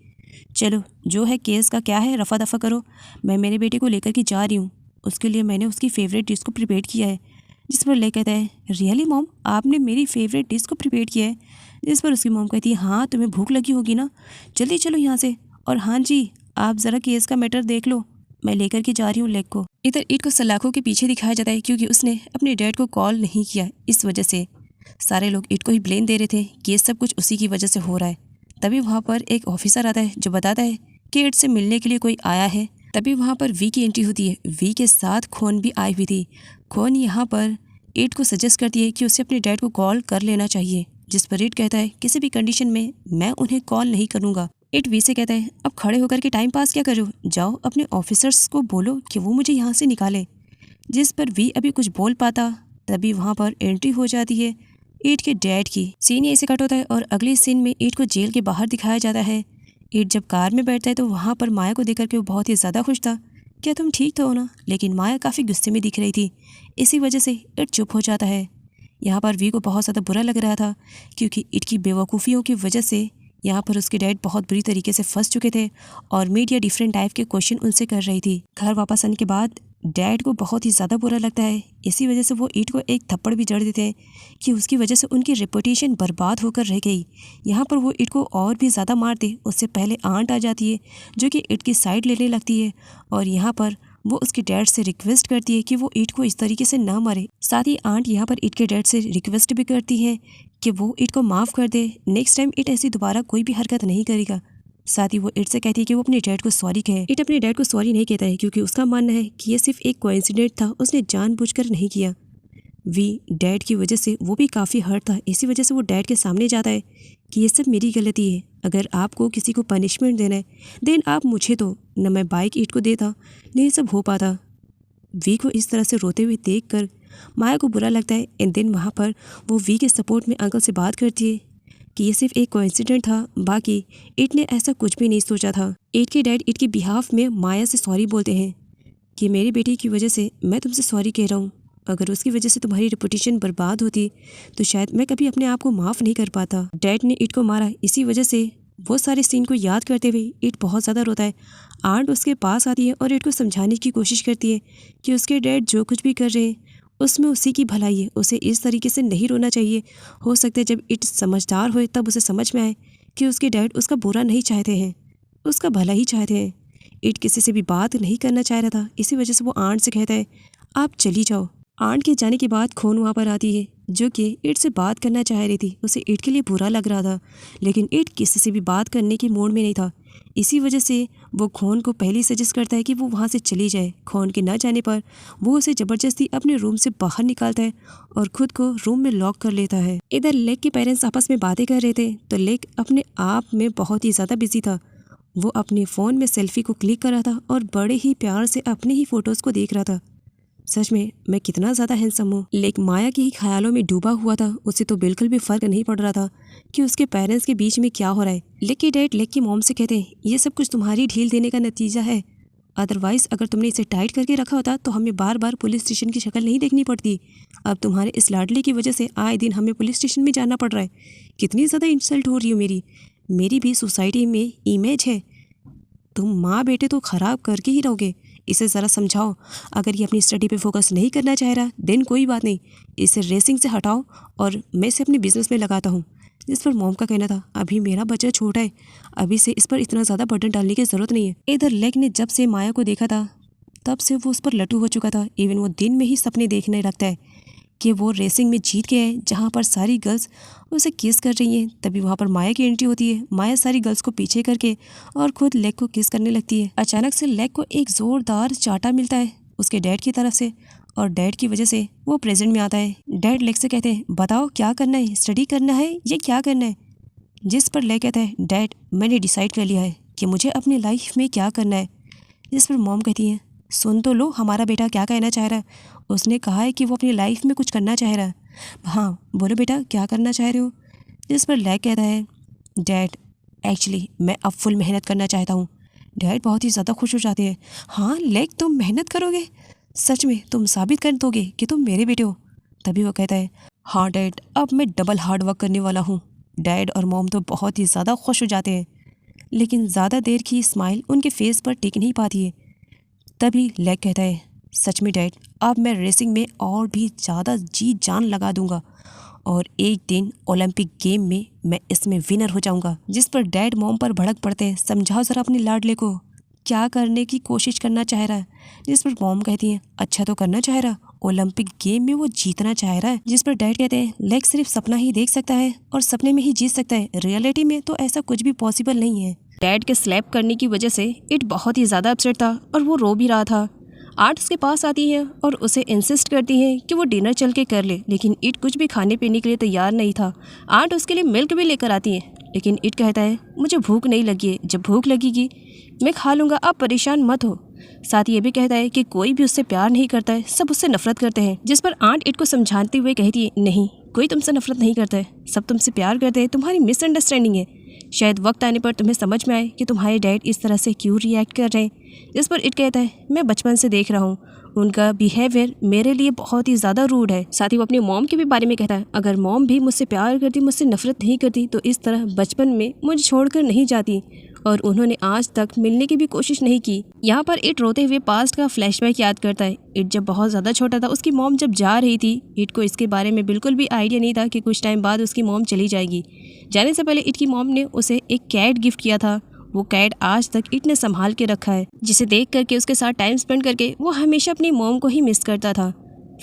चलो जो है केस का क्या है, रफा दफा करो, मैं मेरे बेटे को लेकर के जा रही हूँ, उसके लिए मैंने उसकी फेवरेट डिश को प्रिपेयर किया है। जिस पर लेक कहता है रियली मॉम, आपने मेरी फेवरेट डिश को प्रिपेयर किया है? जिस पर उसकी मॉम कहती है हाँ तुम्हें भूख लगी होगी ना, जल्दी चलो यहाँ से, और हाँ जी आप ज़रा केस का मैटर देख लो, मैं लेकर के जा रही हूँ लेक को। इधर ईट को सलाखों के पीछे दिखाया जाता है क्योंकि उसने अपने डैड को कॉल नहीं किया, इस वजह से सारे लोग ईट को ही ब्लेम दे रहे थे कि ये सब कुछ उसी की वजह से हो रहा है। तभी वहाँ पर एक ऑफिसर आता है जो बताता है कि ईट से मिलने के लिए कोई आया है। तभी वहाँ पर वी की एंट्री होती है। वी के साथ खोन भी आई हुई थी। खोन यहाँ पर ईट को सजेस्ट करती है कि उसे अपने डैड को कॉल कर लेना चाहिए, जिस पर ईट कहता है किसी भी कंडीशन में मैं उन्हें कॉल नहीं करूँगा। ईट वी से कहता है अब खड़े होकर के टाइम पास क्या करो, जाओ अपने ऑफिसर्स को बोलो कि वो मुझे यहाँ से निकाले। जिस पर वी अभी कुछ बोल पाता तभी वहाँ पर एंट्री हो जाती है ईट के डैड की। सीन यहीं से कट होता है और अगले सीन में ईट को जेल के बाहर दिखाया जाता है। ईट जब कार में बैठता है तो वहाँ पर माया को देख करके वो बहुत ही ज़्यादा खुश था। क्या तुम ठीक तो हो ना? लेकिन माया काफ़ी गुस्से में दिख रही थी, इसी वजह से ईट चुप हो जाता है। यहाँ पर वी को बहुत ज़्यादा बुरा लग रहा था क्योंकि ईट की बेवकूफ़ियों की वजह से यहाँ पर उसके डैड बहुत बुरी तरीके से फंस चुके थे और मीडिया डिफरेंट टाइप के क्वेश्चन उनसे कर रही थी। घर वापस आने के बाद डैड को बहुत ही ज़्यादा बुरा लगता है, इसी वजह से वो ईट को एक थप्पड़ भी जड़ देते हैं कि उसकी वजह से उनकी रेपुटेशन बर्बाद होकर रह गई। यहाँ पर वो ईट को और भी ज़्यादा मारते, उससे पहले आंट आ जाती है जो कि ईट की साइड लेने लगती है और यहाँ पर वो उसके डैड से रिक्वेस्ट करती है कि वो ईट को इस तरीके से ना मारे। साथ ही आंट यहाँ पर ईट के डैड से रिक्वेस्ट भी करती है कि वो ईट को माफ़ कर दे, नेक्स्ट टाइम ईट ऐसी दोबारा कोई भी हरकत नहीं करेगा। साथ ही वो ईट से कहती है कि वो अपने डैड को सॉरी कहे। ईट अपने डैड को सॉरी नहीं कहता है क्योंकि उसका मानना है कि ये सिर्फ एक कोइंसिडेंट था, उसने जानबूझकर नहीं किया। वी डैड की वजह से वो भी काफ़ी हर्ट था, इसी वजह से वो डैड के सामने जाता है कि ये सब मेरी गलती है, अगर आपको किसी को पनिशमेंट देना है देन आप मुझे दो, न मैं बाइक ईट को देता, नहीं सब हो पाता। वी को इस तरह से रोते हुए देखकर माया को बुरा लगता है। एंड देन वहाँ पर वो वी के सपोर्ट में अंकल से बात करती है कि ये सिर्फ एक कोइंसिडेंट था, बाकी ईट ने ऐसा कुछ भी नहीं सोचा था। ईट के डैड ईट के बिहाफ में माया से सॉरी बोलते हैं कि मेरी बेटी की वजह से मैं तुमसे सॉरी कह रहा हूँ, अगर उसकी वजह से तुम्हारी रेपुटेशन बर्बाद होती तो शायद मैं कभी अपने आप को माफ़ नहीं कर पाता। डैड ने ईट को मारा, इसी वजह से वो सारे सीन को याद करते हुए ईट बहुत ज़्यादा रोता है। आंट उसके पास आती है और ईट को समझाने की कोशिश करती है कि उसके डैड जो कुछ भी कर रहे हैं उसमें उसी की भलाई है, उसे इस तरीके से नहीं रोना चाहिए। हो सकता है जब ईट समझदार हो तब उसे समझ में आए कि उसके डैड उसका बुरा नहीं चाहते हैं, उसका भला ही चाहते हैं। ईट किसी से भी बात नहीं करना चाह रहा था, इसी वजह से वो आंट से कहता है आप चली जाओ। आंट के जाने के बाद खोन वहाँ पर आती है जो कि ईट से बात करना चाह रही थी। उसे ईट के लिए बुरा लग रहा था लेकिन ईट किसी से भी बात करने के मूड में नहीं था, इसी वजह से वो खोन को पहले सजेस्ट करता है कि वो वहाँ से चली जाए। खोन के न जाने पर वो उसे ज़बरदस्ती अपने रूम से बाहर निकालता है और खुद को रूम में लॉक कर लेता है। इधर लेक के पेरेंट्स आपस में बातें कर रहे थे तो लेक अपने आप में बहुत ही ज़्यादा बिजी था। वो अपने फ़ोन में सेल्फी को क्लिक कर रहा था और बड़े ही प्यार से अपने ही फ़ोटोज़ को देख रहा था। सच में मैं कितना ज़्यादा हैंडसम हूँ। लेक माया के ही ख्यालों में डूबा हुआ था, उसे तो बिल्कुल भी फ़र्क नहीं पड़ रहा था कि उसके पेरेंट्स के बीच में क्या हो रहा है। लेक के डैड लेक की मॉम से कहते हैं ये सब कुछ तुम्हारी ढील देने का नतीजा है, अदरवाइज़ अगर तुमने इसे टाइट करके रखा होता तो हमें बार बार पुलिस स्टेशन की शक्ल नहीं देखनी पड़ती। अब तुम्हारे इस लाडली की वजह से आए दिन हमें पुलिस स्टेशन में जाना पड़ रहा है। कितनी ज़्यादा इंसल्ट हो रही हो मेरी भी सोसाइटी में इमेज है, तुम माँ बेटे तो ख़राब करके ही रहोगे। इसे ज़रा समझाओ, अगर ये अपनी स्टडी पे फोकस नहीं करना चाह रहा देन कोई बात नहीं, इसे रेसिंग से हटाओ और मैं इसे अपने बिजनेस में लगाता हूँ। जिस पर मॉम का कहना था, अभी मेरा बच्चा छोटा है, अभी से इस पर इतना ज़्यादा बर्डन डालने की ज़रूरत नहीं है। इधर लेक ने जब से माया को देखा था तब से वो उस पर लटू हो चुका था। इवन वो दिन में ही सपने देखने लगता है कि वो रेसिंग में जीत गया है, जहाँ पर सारी गर्ल्स उसे किस कर रही हैं। तभी वहाँ पर माया की एंट्री होती है। माया सारी गर्ल्स को पीछे करके और खुद लेग को किस करने लगती है। अचानक से लेग को एक ज़ोरदार चाटा मिलता है उसके डैड की तरफ से और डैड की वजह से वो प्रेजेंट में आता है। डैड लेग से कहते हैं, बताओ क्या करना है, स्टडी करना है या क्या करना है। जिस पर लेग कहता है, डैड मैंने डिसाइड कर लिया है कि मुझे अपनी लाइफ में क्या करना है। जिस पर मॉम कहती है, सुन तो लो हमारा बेटा क्या कहना चाह रहा है। उसने कहा है कि वो अपनी लाइफ में कुछ करना चाह रहा है। हाँ बोलो बेटा क्या करना चाह रहे हो। जिस पर लैग कहता है, डैड एक्चुअली मैं अब फुल मेहनत करना चाहता हूँ। डैड बहुत ही ज़्यादा खुश हो जाते हैं। हाँ लैग तुम मेहनत करोगे, सच में तुम साबित कर दोगे कि तुम मेरे बेटे हो। तभी वो कहता है, हाँ डैड अब मैं डबल हार्ड वर्क करने वाला हूँ। डैड और मॉम तो बहुत ही ज़्यादा खुश हो जाते हैं, लेकिन ज़्यादा देर की स्माइल उनके फेस पर टिक नहीं पाती है। तभी लैग कहता है, सच में डैड अब मैं रेसिंग में और भी ज़्यादा जी जान लगा दूंगा और एक दिन ओलंपिक गेम में मैं इसमें विनर हो जाऊंगा। जिस पर डैड मॉम पर भड़क पड़ते हैं, समझाओ ज़रा अपने लाडले को क्या करने की कोशिश करना चाह रहा है। जिस पर मॉम कहती है, अच्छा तो करना चाह रहा, ओलंपिक गेम में वो जीतना चाह रहा है। जिस पर डैड कहते हैं, लेग सिर्फ सपना ही देख सकता है और सपने में ही जीत सकता है, रियलिटी में तो ऐसा कुछ भी पॉसिबल नहीं है। डैड के स्लैप करने की वजह से इट बहुत ही ज़्यादा अपसेट था और वो रो भी रहा था। आर्ट उसके पास आती है और उसे इंसिस्ट करती है कि वो डिनर चल के कर ले, लेकिन इट कुछ भी खाने पीने के लिए तैयार नहीं था। आर्ट उसके लिए मिल्क भी लेकर आती है, लेकिन इट कहता है, मुझे भूख नहीं लगी है, जब भूख लगेगी मैं खा लूँगा, आप परेशान मत हो। साथ ही ये भी कहता है कि कोई भी उससे प्यार नहीं करता है, सब उससे नफरत करते हैं। जिस पर आंट इट को समझाते हुए कहती है, नहीं कोई तुमसे नफरत नहीं करता है, सब तुमसे प्यार करते हैं, तुम्हारी मिसअंडरस्टैंडिंग है। शायद वक्त आने पर तुम्हें समझ में आए कि तुम्हारे डैड इस तरह से क्यों रिएक्ट कर रहे हैं। जिस पर इट कहता है, मैं बचपन से देख रहा हूँ, उनका बिहेवियर मेरे लिए बहुत ही ज़्यादा रूड है। साथ ही वो अपनी मॉम के भी बारे में कहता है, अगर मॉम भी मुझसे प्यार करती, मुझसे नफरत नहीं करती तो इस तरह बचपन में मुझे छोड़कर नहीं जाती और उन्होंने आज तक मिलने की भी कोशिश नहीं की। यहाँ पर इट रोते हुए पास्ट का फ्लैशबैक याद करता है। इट जब बहुत ज़्यादा छोटा था, उसकी मॉम जब जा रही थी, इट को इसके बारे में बिल्कुल भी आइडिया नहीं था कि कुछ टाइम बाद उसकी मॉम चली जाएगी। जाने से पहले इट की मॉम ने उसे एक कैट गिफ्ट किया था। वो कैट आज तक इट ने संभाल के रखा है, जिसे देख करके उसके साथ टाइम स्पेंड करके वो हमेशा अपनी मॉम को ही मिस करता था।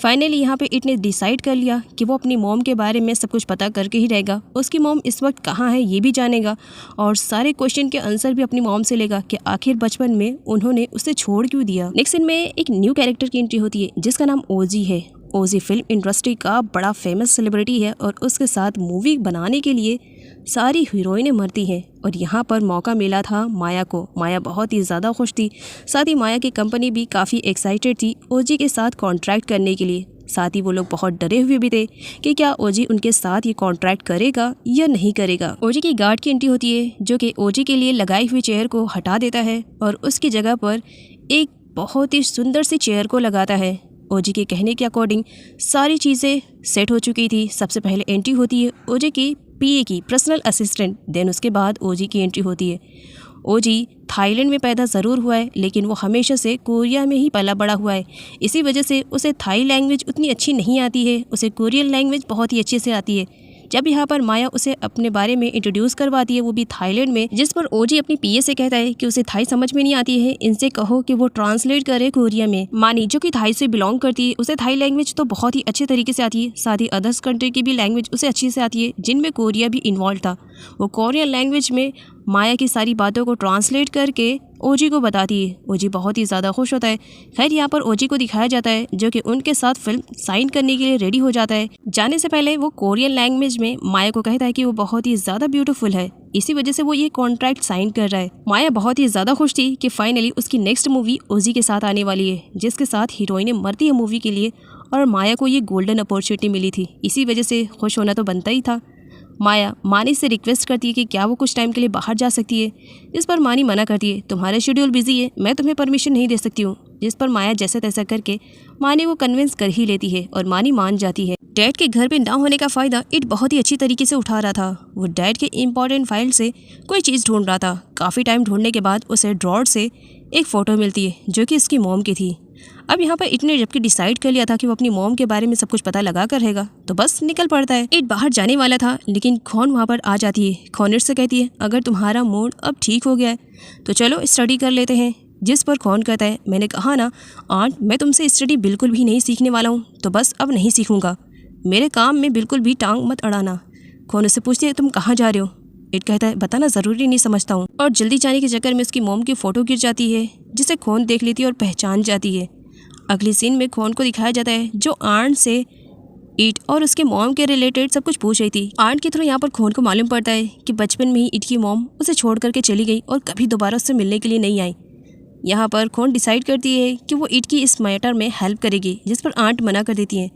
फाइनली यहाँ पे इट ने डिसाइड कर लिया कि वो अपनी मॉम के बारे में सब कुछ पता करके ही रहेगा। उसकी मॉम इस वक्त कहाँ है ये भी जानेगा और सारे क्वेश्चन के आंसर भी अपनी मॉम से लेगा कि आखिर बचपन में उन्होंने उसे छोड़ क्यों दिया। नेक्स्ट सीन में एक न्यू कैरेक्टर की एंट्री होती है जिसका नाम ओजी है। ओजी फिल्म इंडस्ट्री का बड़ा फेमस सेलिब्रिटी है और उसके साथ मूवी बनाने के लिए सारी हीरोइनें मरती हैं और यहाँ पर मौका मिला था माया को। माया बहुत ही ज़्यादा खुश थी। साथ ही माया की कंपनी भी काफ़ी एक्साइटेड थी ओजी के साथ कॉन्ट्रैक्ट करने के लिए। साथ ही वो लोग बहुत डरे हुए भी थे कि क्या ओजी उनके साथ ये कॉन्ट्रैक्ट करेगा या नहीं करेगा। ओजी की गार्ड की एंट्री होती है जो कि ओजी के लिए लगाई हुई चेयर को हटा देता है और उसकी जगह पर एक बहुत ही सुंदर सी चेयर को लगाता है। ओजी के कहने के अकॉर्डिंग सारी चीज़ें सेट हो चुकी थी। सबसे पहले एंट्री होती है ओजी की पीए की, पर्सनल असिस्टेंट। देन उसके बाद ओजी की एंट्री होती है। ओजी थाईलैंड में पैदा ज़रूर हुआ है लेकिन वो हमेशा से कोरिया में ही पला बड़ा हुआ है। इसी वजह से उसे थाई लैंग्वेज उतनी अच्छी नहीं आती है, उसे कोरियन लैंग्वेज बहुत ही अच्छे से आती है। जब यहाँ पर माया उसे अपने बारे में इंट्रोड्यूस करवाती है, वो भी थाईलैंड में, जिस पर ओजी अपनी पीए से कहता है कि उसे थाई समझ में नहीं आती है, इनसे कहो कि वो ट्रांसलेट करे कोरिया में। मानी जो कि थाई से बिलोंग करती है, उसे थाई लैंग्वेज तो बहुत ही अच्छे तरीके से आती है। साथ ही अदर्स कंट्री की भी लैंग्वेज उसे अच्छी से आती है जिनमें कोरिया भी इन्वॉल्व था। वो कोरियन लैंग्वेज में माया की सारी बातों को ट्रांसलेट करके ओजी को बताती है। ओजी बहुत ही ज़्यादा खुश होता है। खैर यहाँ पर ओजी को दिखाया जाता है जो कि उनके साथ फिल्म साइन करने के लिए रेडी हो जाता है। जाने से पहले वो कोरियन लैंग्वेज में माया को कहता है कि वो बहुत ही ज़्यादा ब्यूटीफुल है, इसी वजह से वो ये कॉन्ट्रैक्ट साइन कर रहा है। माया बहुत ही ज़्यादा खुश थी कि फाइनली उसकी नेक्स्ट मूवी ओजी के साथ आने वाली है, जिसके साथ हीरोइनें मरती है मूवी के लिए और माया को ये गोल्डन अपॉर्चुनिटी मिली थी। इसी वजह से खुश होना तो बनता ही था। माया मानी से रिक्वेस्ट करती है कि क्या वो कुछ टाइम के लिए बाहर जा सकती है। इस पर मानी मना करती है, तुम्हारा शेड्यूल बिजी है, मैं तुम्हें परमिशन नहीं दे सकती हूँ। जिस पर माया जैसे तैसा करके मानी को कन्विंस कर ही लेती है और मानी मान जाती है। डैड के घर पे ना होने का फ़ायदा इट बहुत ही अच्छी तरीके से उठा रहा था। वो डैड के इम्पॉर्टेंट फाइल से कोई चीज़ ढूंढ रहा था। काफ़ी टाइम ढूंढने के बाद उसे ड्रॉर से एक फ़ोटो मिलती है जो कि इसकी मॉम की थी। अब यहाँ पर इट ने जबकि डिसाइड कर लिया था कि वो अपनी मॉम के बारे में सब कुछ पता लगा कर रहेगा, तो बस निकल पड़ता है। इट बाहर जाने वाला था लेकिन खौन वहाँ पर आ जाती है। खौन इट से कहती है अगर तुम्हारा मूड अब ठीक हो गया है तो चलो स्टडी कर लेते हैं। जिस पर खौन कहता है मैंने कहा ना आंट, मैं तुमसे स्टडी बिल्कुल भी नहीं सीखने वाला हूँ, तो बस अब नहीं सीखूंगा। मेरे काम में बिल्कुल भी टांग मत अड़ाना। खौन उससे पूछती है तुम कहाँ जा रहे हो? इट कहता है बताना ज़रूरी नहीं समझता हूँ। और जल्दी जाने के चक्कर में उसकी मॉम की फ़ोटो गिर जाती है जिसे खौन देख लेती है और पहचान जाती है। अगली सीन में खौन को दिखाया जाता है जो आंट से इट और उसके मॉम के रिलेटेड सब कुछ पूछ रही थी। आंट के थ्रू यहाँ पर खौन को मालूम पड़ता है कि बचपन में ही इट की मॉम उसे छोड़ करके चली गई और कभी दोबारा उससे मिलने के लिए नहीं आई। यहाँ पर खौन डिसाइड करती है कि वो इट की इस मैटर में हेल्प करेगी, जिस पर आंट मना कर देती है।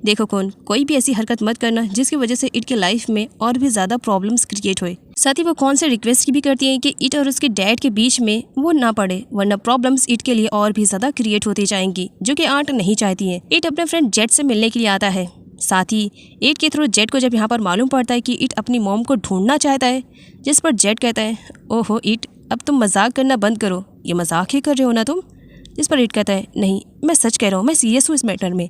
देखो खौन, कोई भी ऐसी हरकत मत करना जिसकी वजह से इट के लाइफ में और भी ज़्यादा प्रॉब्लम्स क्रिएट होए। साथ ही वो खौन से रिक्वेस्ट भी करती है कि इट और उसके डैड के बीच में वो ना पड़े, वरना प्रॉब्लम्स इट के लिए और भी ज़्यादा क्रिएट होती जाएंगी, जो कि आंट नहीं चाहती है। इट अपने फ्रेंड जेट से मिलने के लिए आता है। साथ ही इट के थ्रू जेट को जब यहाँ पर मालूम पड़ता है कि इट अपनी मॉम को ढूंढना चाहता है, जिस पर जेट कहता है ओहो इट, अब तुम मजाक करना बंद करो, ये मजाक ही कर रहे हो ना तुम। जिस पर इट कहता है नहीं, मैं सच कह रहा हूँ, मैं सीरियस हूँ इस मैटर में,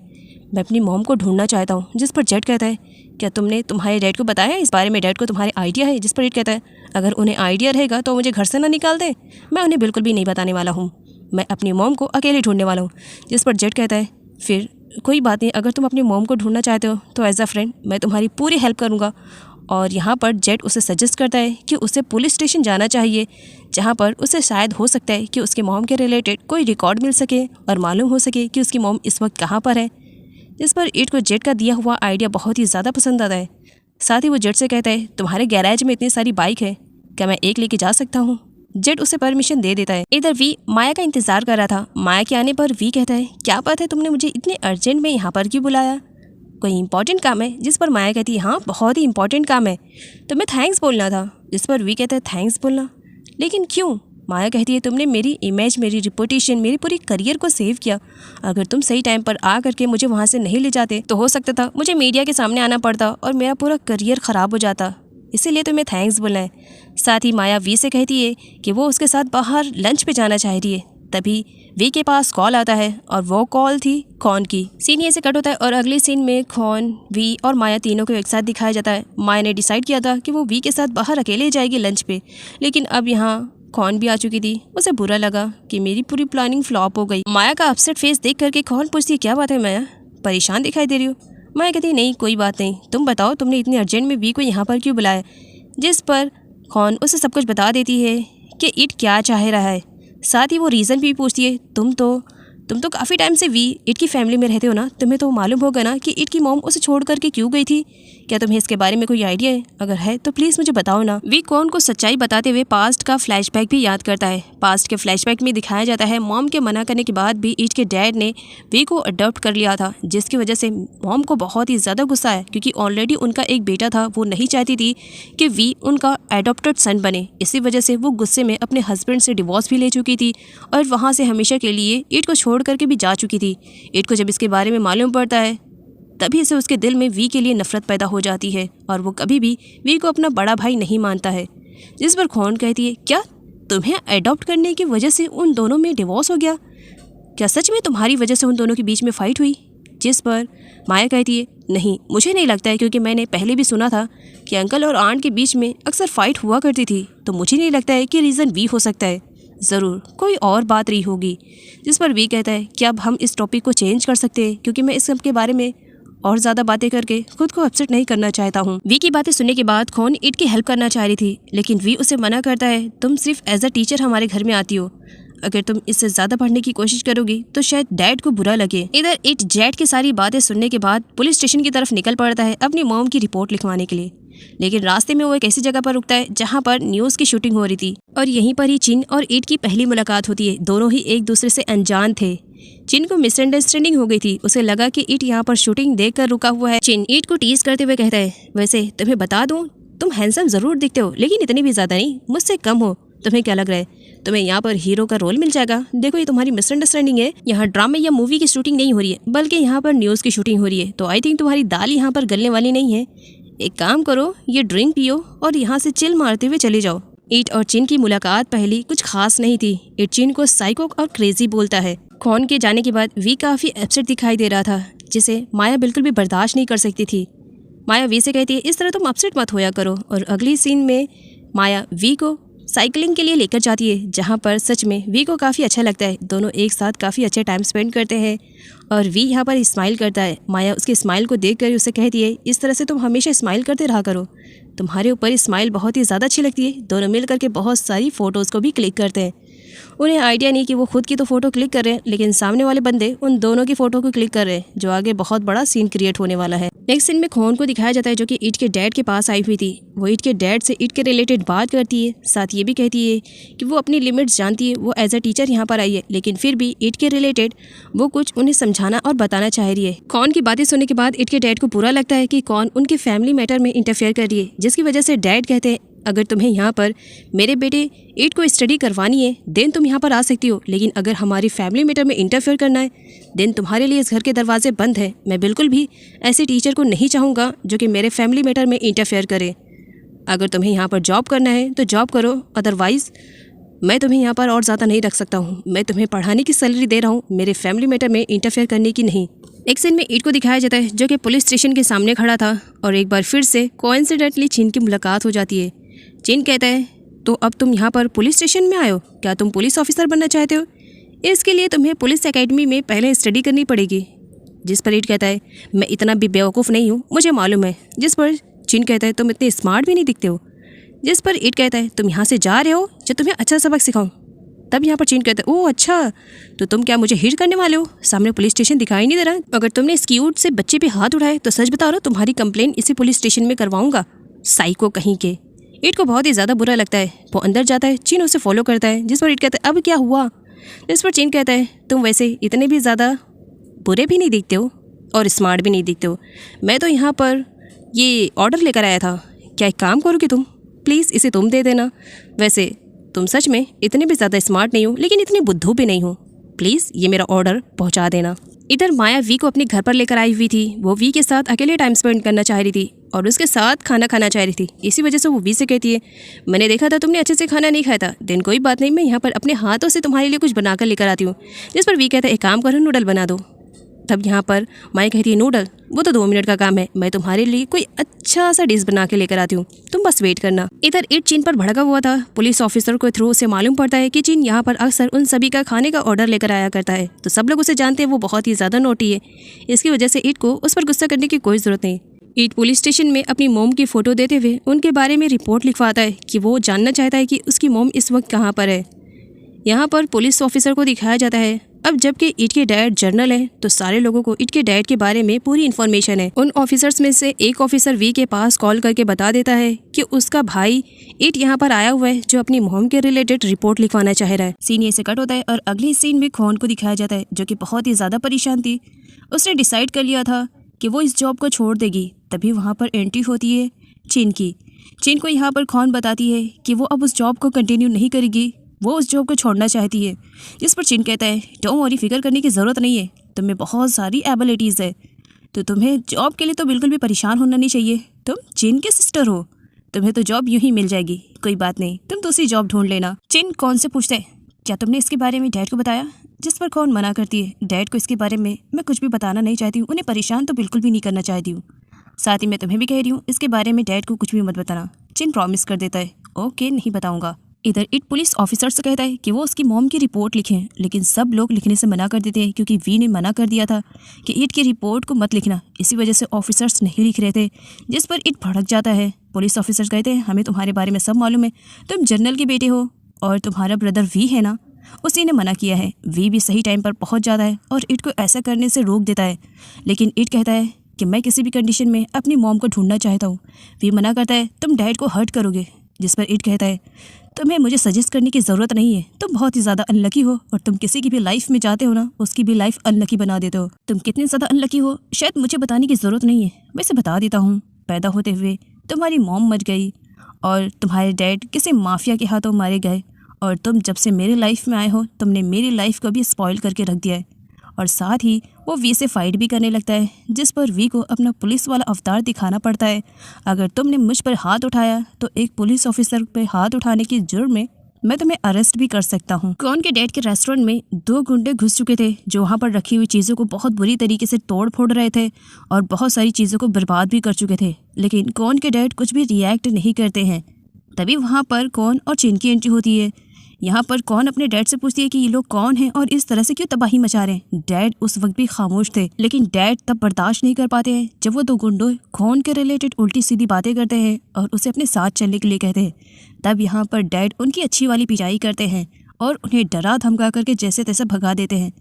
मैं अपनी मॉम को ढूंढना चाहता हूँ। जिस पर जेट कहता है क्या तुमने तुम्हारे डैड को बताया इस बारे में? डैड को तुम्हारे आइडिया है? जिस पर इट कहता है अगर उन्हें आइडिया रहेगा तो मुझे घर से ना निकाल दे, मैं उन्हें बिल्कुल भी नहीं बताने वाला हूँ, मैं अपनी मॉम को अकेले ढूंढने वाला हूँ। जिस पर जेट कहता है फिर कोई बात नहीं, अगर तुम अपनी मॉम को ढूंढना चाहते हो तो एज अ फ्रेंड मैं तुम्हारी पूरी हेल्प करूँगा। और यहाँ पर जेट उसे सजेस्ट करता है कि उसे पुलिस स्टेशन जाना चाहिए, जहाँ पर उसे शायद हो सकता है कि उसके मॉम के रिलेटेड कोई रिकॉर्ड मिल सके और मालूम हो सके कि उसकी मॉम इस वक्त कहाँ पर है। जिस पर इट को जेट का दिया हुआ आइडिया बहुत ही ज़्यादा पसंद आता है। साथ ही वो जेट से कहता है तुम्हारे गैराज में इतनी सारी बाइक है, क्या मैं एक लेके जा सकता हूँ? जेट उसे परमिशन दे देता है। इधर वी माया का इंतजार कर रहा था। माया के आने पर वी कहता है क्या बात है, तुमने मुझे इतने अर्जेंट में यहाँ पर क्यों बुलाया? कोई इंपॉर्टेंट काम है? जिस पर माया कहती है हाँ बहुत ही इंपॉर्टेंट काम है, तुम्हें थैंक्स बोलना था। जिस पर वी कहता है थैंक्स बोलना, लेकिन क्यों? माया कहती है तुमने मेरी इमेज, मेरी रिपुटेशन, मेरी पूरी करियर को सेव किया। अगर तुम सही टाइम पर आ करके मुझे वहाँ से नहीं ले जाते तो हो सकता था मुझे मीडिया के सामने आना पड़ता और मेरा पूरा करियर ख़राब हो जाता, इसीलिए तुम्हें थैंक्स बोलना है। साथ ही माया वी से कहती है कि वो उसके साथ बाहर लंच पे जाना चाह रही है। तभी वी के पास कॉल आता है और वो कॉल थी खौन की। सीन ये से कट होता है और अगले सीन में खौन, वी और माया तीनों को एक साथ दिखाया जाता है। माया ने डिसाइड किया था कि वो वी के साथ बाहर अकेले जाएगी लंच पे, लेकिन अब यहाँ खौन भी आ चुकी थी। उसे बुरा लगा कि मेरी पूरी प्लानिंग फ्लॉप हो गई। माया का अपसेट फेस देख करके खौन पूछती है क्या बात है माया, परेशान दिखाई दे रही हो? माया कहती है नहीं कोई बात नहीं, तुम बताओ तुमने इतनी अर्जेंट में वी को यहाँ पर क्यों बुलाया? जिस पर खौन उसे सब कुछ बता देती है कि इट क्या चाह रहा है। साथ ही वो रीज़न भी पूछती है तुम तो काफ़ी टाइम से वी इट की फैमिली में रहते हो ना, तुम्हें तो मालूम होगा ना कि इट की मॉम उसे छोड़ करके क्यों गई थी। क्या तुम्हें इसके बारे में कोई आइडिया है? अगर है तो प्लीज़ मुझे बताओ ना। वी कौन को सच्चाई बताते हुए पास्ट का फ्लैशबैक भी याद करता है। पास्ट के फ्लैशबैक में दिखाया जाता है मॉम के मना करने के बाद भी इट के डैड ने वी को अडॉप्ट कर लिया था, जिसकी वजह से मॉम को बहुत ही ज़्यादा गुस्सा है क्योंकि ऑलरेडी उनका एक बेटा था। वो नहीं चाहती थी कि वी उनका एडॉप्टेड सन बने। इसी वजह से वो गुस्से में अपने हस्बैंड से डिवोर्स भी ले चुकी थी और वहाँ से हमेशा के लिए इट को छोड़ करके भी जा चुकी थी। इट को जब इसके बारे में मालूम पड़ता है तभी से उसके दिल में वी के लिए नफरत पैदा हो जाती है और वो कभी भी वी को अपना बड़ा भाई नहीं मानता है। जिस पर खौन कहती है क्या तुम्हें अडॉप्ट करने की वजह से उन दोनों में डिवोर्स हो गया? क्या सच में तुम्हारी वजह से उन दोनों के बीच में फ़ाइट हुई? जिस पर माया कहती है नहीं, मुझे नहीं लगता है, क्योंकि मैंने पहले भी सुना था कि अंकल और आंट के बीच में अक्सर फ़ाइट हुआ करती थी, तो मुझे नहीं लगता है कि रीज़न वी हो सकता है, ज़रूर कोई और बात रही होगी। जिस पर वी कहता है कि अब हम इस टॉपिक को चेंज कर सकते हैं, क्योंकि मैं इस सब के बारे में और ज़्यादा बातें करके खुद को अपसेट नहीं करना चाहता हूँ। वी की बातें सुनने के बाद खौन इट की हेल्प करना चाह रही थी, लेकिन वी उसे मना करता है तुम सिर्फ एज अ टीचर हमारे घर में आती हो, अगर तुम इससे ज़्यादा पढ़ने की कोशिश करोगी तो शायद डैड को बुरा लगे। इधर इट जेट की सारी बातें सुनने के बाद पुलिस स्टेशन की तरफ निकल पड़ता है अपनी मॉम की रिपोर्ट लिखवाने के लिए, लेकिन रास्ते में वो एक ऐसी जगह पर रुकता है जहाँ पर न्यूज़ की शूटिंग हो रही थी और यहीं पर ही चिन और इट की पहली मुलाकात होती है। दोनों ही एक दूसरे से अनजान थे। चिन को मिसअंडरस्टैंडिंग हो गई थी, उसे लगा कि इट यहाँ पर शूटिंग देखकर रुका हुआ है। चिन इट को टीज करते हुए कहता है वैसे तुम्हें बता दूं, तुम हैंडसम ज़रूर दिखते हो, लेकिन इतनी भी ज़्यादा नहीं, मुझसे कम हो। तुम्हें क्या लग रहा है तुम्हें यहाँ पर हीरो का रोल मिल जाएगा। देखो ये तुम्हारी मिसअंडरस्टैंडिंग है, यहाँ ड्रामे या मूवी की शूटिंग नहीं हो रही है बल्कि यहाँ पर न्यूज़ की शूटिंग हो रही है। तो आई थिंक तुम्हारी दाल यहाँ पर गलने वाली नहीं है। एक काम करो, ये ड्रिंक पियो और यहाँ से चिल मारते हुए चले जाओ। ईट और चिन की मुलाकात पहली कुछ खास नहीं थी। ईट चिन को साइको और क्रेजी बोलता है। कॉन के जाने के बाद वी काफ़ी अपसेट दिखाई दे रहा था, जिसे माया बिल्कुल भी बर्दाश्त नहीं कर सकती थी। माया वी से कहती है इस तरह तुम अपसेट मत होया करो। और अगली सीन में माया वी को साइकिलिंग के लिए लेकर जाती है, जहाँ पर सच में वी को काफ़ी अच्छा लगता है। दोनों एक साथ काफ़ी अच्छा टाइम स्पेंड करते हैं और वी यहाँ पर स्माइल करता है। माया उसके स्माइल को देखकर उसे कहती है इस तरह से तुम हमेशा स्माइल करते रहा करो, तुम्हारे ऊपर स्माइल बहुत ही ज़्यादा अच्छी लगती है। दोनों मिल करके बहुत सारी फ़ोटोज़ को भी क्लिक करते हैं। उन्हें आइडिया नहीं कि वो खुद की तो फ़ोटो क्लिक कर रहे हैं, लेकिन सामने वाले बंदे उन दोनों की फ़ोटो को क्लिक कर रहे हैं, जो आगे बहुत बड़ा सीन क्रिएट होने वाला है। नेक्स्ट सीन में खोन को दिखाया जाता है, जो कि ईट के डैड के पास आई हुई थी। वो ईट के डैड से ईट के रिलेटेड बात करती है, साथ ये भी कहती है कि वो अपनी लिमिट्स जानती है। वो एज अ टीचर यहाँ पर आई है, लेकिन फिर भी ईट के रिलेटेड वो कुछ उन्हें समझाना और बताना चाह रही है। कौन की बातें सुनने के बाद ईट के डैड को बुरा लगता है कि कौन उनके फैमिली मैटर में इंटरफेयर कर रही है, जिसकी वजह से डैड कहते हैं अगर तुम्हें यहाँ पर मेरे बेटे ईट को स्टडी करवानी है देन तुम यहाँ पर आ सकती हो, लेकिन अगर हमारी फैमिली मैटर में इंटरफेयर करना है देन तुम्हारे लिए इस घर के दरवाजे बंद हैं। मैं बिल्कुल भी ऐसे टीचर को नहीं चाहूँगा जो कि मेरे फैमिली मैटर में इंटरफेयर करे। अगर तुम्हें यहाँ पर जॉब करना है तो जॉब करो, अदरवाइज़ मैं तुम्हें यहाँ पर और ज़्यादा नहीं रख सकता हूँ। मैं तुम्हें पढ़ाने की सैलरी दे रहा हूँ, मेरे फैमिली मैटर में इंटरफेयर करने की नहीं। एक सीन में ईट को दिखाया जाता है, जो कि पुलिस स्टेशन के सामने खड़ा था और एक बार फिर से कोइंसिडेंटली चिन की मुलाकात हो जाती है। चिन कहता है तो अब तुम यहाँ पर पुलिस स्टेशन में आए हो, क्या तुम पुलिस ऑफिसर बनना चाहते हो? इसके लिए तुम्हें पुलिस एकेडमी में पहले स्टडी करनी पड़ेगी। जिस पर ईट कहता है मैं इतना भी बेवकूफ़ नहीं हूँ, मुझे मालूम है। जिस पर चिन कहता है तुम इतने स्मार्ट भी नहीं दिखते हो। जिस पर ईट कहता है तुम यहाँ से जा रहे हो जो तुम्हें अच्छा सबक सिखाऊं। तब यहाँ पर चिन कहता है ओह अच्छा, तो तुम क्या मुझे हिट करने वाले हो? सामने पुलिस स्टेशन दिखाई नहीं दे रहा। अगर तुमने इस क्यूट से बच्चे पे हाथ उठाए तो सच बता रहा हूं, तुम्हारी कंप्लेन इसी पुलिस स्टेशन में करवाऊंगा, साइको कहीं के। ईट को बहुत ही ज़्यादा बुरा लगता है। वो अंदर जाता है, चिन उसे फॉलो करता है। जिस पर ईट कहता है अब क्या हुआ? जिस पर चिन कहता है तुम वैसे इतने भी ज़्यादा बुरे भी नहीं दिखते हो और स्मार्ट भी नहीं दिखते हो। मैं तो यहाँ पर ये ऑर्डर लेकर आया था, क्या एक काम करोगे तुम? प्लीज़ इसे तुम दे देना। वैसे तुम सच में इतने भी ज़्यादा स्मार्ट नहीं हो, लेकिन इतनी बुद्धू भी नहीं हो। प्लीज़ ये मेरा ऑर्डर पहुँचा देना। इधर माया वी को अपने घर पर लेकर आई हुई थी। वो वी के साथ अकेले टाइम स्पेंड करना चाह रही थी और उसके साथ खाना खाना चाह रही थी। इसी वजह से वो वी से कहती है मैंने देखा था तुमने अच्छे से खाना नहीं खाया था, दिन कोई बात नहीं, मैं यहाँ पर अपने हाथों से तुम्हारे लिए कुछ बनाकर लेकर आती हूँ। जिस पर वी कहता है एक काम करो, नूडल बना दो। तब यहाँ पर माया कहती है नूडल वो तो 2 मिनट का काम है, मैं तुम्हारे लिए कोई अच्छा सा डिश बना के लेकर आती हूँ, तुम बस वेट करना। इधर ईट चीन पर भड़का हुआ था। पुलिस ऑफिसर को थ्रू से मालूम पड़ता है कि चीन यहाँ पर अक्सर उन सभी का खाने का ऑर्डर लेकर आया करता है, तो सब लोग उसे जानते हैं वो बहुत ही ज़्यादा नोटी है। इसकी वजह से ईट को उस पर गुस्सा करने की कोई ज़रूरत नहीं। ईट पुलिस स्टेशन में अपनी मोम की फ़ोटो देते हुए उनके बारे में रिपोर्ट लिखवाता है कि वो जानना चाहता है कि उसकी मोम इस वक्त कहाँ पर है। यहाँ पर पुलिस ऑफिसर को दिखाया जाता है। अब जबकि ईट के डैड जर्नल है तो सारे लोगों को ईट के डैड के बारे में पूरी इन्फॉर्मेशन है। उन ऑफिसर्स में से एक ऑफिसर वी के पास कॉल करके बता देता है कि उसका भाई ईट यहाँ पर आया हुआ है जो अपनी मोम के रिलेटेड रिपोर्ट लिखवाना चाह रहा है। सीन ये से कट होता है और अगले सीन में खोन को दिखाया जाता है, जो कि बहुत ही ज़्यादा परेशान थी। उसने डिसाइड कर लिया था कि वो इस जॉब को छोड़ देगी। तभी वहाँ पर एंट्री होती है चीन की। चीन को यहाँ पर खोन बताती है कि वो अब उस जॉब को कंटिन्यू नहीं करेगी, वो उस जॉब को छोड़ना चाहती है। जिस पर चिन कहता है डोंट वरी, फिक्र करने की ज़रूरत नहीं है, तुम्हें बहुत सारी एबिलिटीज़ है, तो तुम्हें जॉब के लिए तो बिल्कुल भी परेशान होना नहीं चाहिए। तुम चिन के सिस्टर हो, तुम्हें तो जॉब यूं ही मिल जाएगी, कोई बात नहीं, तुम दूसरी जॉब ढूंढ लेना। चिन कौन से पूछता है क्या तुमने इसके बारे में डैड को बताया? जिस पर कौन मना करती है डैड को इसके बारे में मैं कुछ भी बताना नहीं चाहती हूँ, उन्हें परेशान तो बिल्कुल भी नहीं करना चाहती हूँ। साथ ही मैं तुम्हें भी कह रही हूँ इसके बारे में डैड को कुछ भी मत बताना। चिन प्रॉमिस कर देता है ओके नहीं बताऊँगा। इधर इट पुलिस ऑफिसर से कहता है कि वो उसकी मॉम की रिपोर्ट लिखें, लेकिन सब लोग लिखने से मना कर देते हैं क्योंकि वी ने मना कर दिया था कि इट की रिपोर्ट को मत लिखना। इसी वजह से ऑफिसर्स नहीं लिख रहे थे, जिस पर इट भड़क जाता है। पुलिस ऑफिसर्स कहते हैं हमें तुम्हारे बारे में सब मालूम है, तुम जनरल के बेटे हो और तुम्हारा ब्रदर वी है ना, उसी ने मना किया है। वी भी सही टाइम पर पहुँच जाता है और इट को ऐसा करने से रोक देता है, लेकिन इट कहता है कि मैं किसी भी कंडीशन में अपनी मॉम को ढूंढना चाहता हूँ। वी मना करता है तुम डैड को हर्ट करोगे। जिस पर इट कहता है तुम्हें मुझे सजेस्ट करने की ज़रूरत नहीं है, तुम बहुत ही ज़्यादा अनलकी हो और तुम किसी की भी लाइफ में जाते हो ना उसकी भी लाइफ अनलकी बना देते हो। तुम कितने ज़्यादा अनलकी हो शायद मुझे बताने की ज़रूरत नहीं है, वैसे बता देता हूँ। पैदा होते हुए तुम्हारी मॉम मर गई और तुम्हारे डैड किसी माफिया के हाथों मारे गए और तुम जब से मेरी लाइफ में आए हो तुमने मेरी लाइफ को भी स्पॉइल करके रख दिया है। और साथ ही वो वी से फाइट भी करने लगता है, जिस पर वी को अपना पुलिस वाला अवतार दिखाना पड़ता है। अगर तुमने मुझ पर हाथ उठाया तो एक पुलिस ऑफिसर पे हाथ उठाने की जुर्म में मैं तुम्हें अरेस्ट भी कर सकता हूँ। कौन के डैड के रेस्टोरेंट में 2 गुंडे घुस चुके थे जो वहाँ पर रखी हुई चीज़ों को बहुत बुरी तरीके से तोड़ फोड़ रहे थे और बहुत सारी चीज़ों को बर्बाद भी कर चुके थे, लेकिन कौन के डैड कुछ भी रिएक्ट नहीं करते हैं। तभी वहाँ पर कौन और चिन की एंट्री होती है। यहाँ पर कौन अपने डैड से पूछती है कि ये लोग कौन हैं और इस तरह से क्यों तबाही मचा रहे हैं। डैड उस वक्त भी खामोश थे, लेकिन डैड तब बर्दाश्त नहीं कर पाते हैं जब वो 2 गुंडों कौन के रिलेटेड उल्टी सीधी बातें करते हैं और उसे अपने साथ चलने के लिए कहते हैं। तब यहाँ पर डैड उनकी अच्छी वाली पिटाई करते हैं और उन्हें डरा धमका करके जैसे तैसे भगा देते हैं।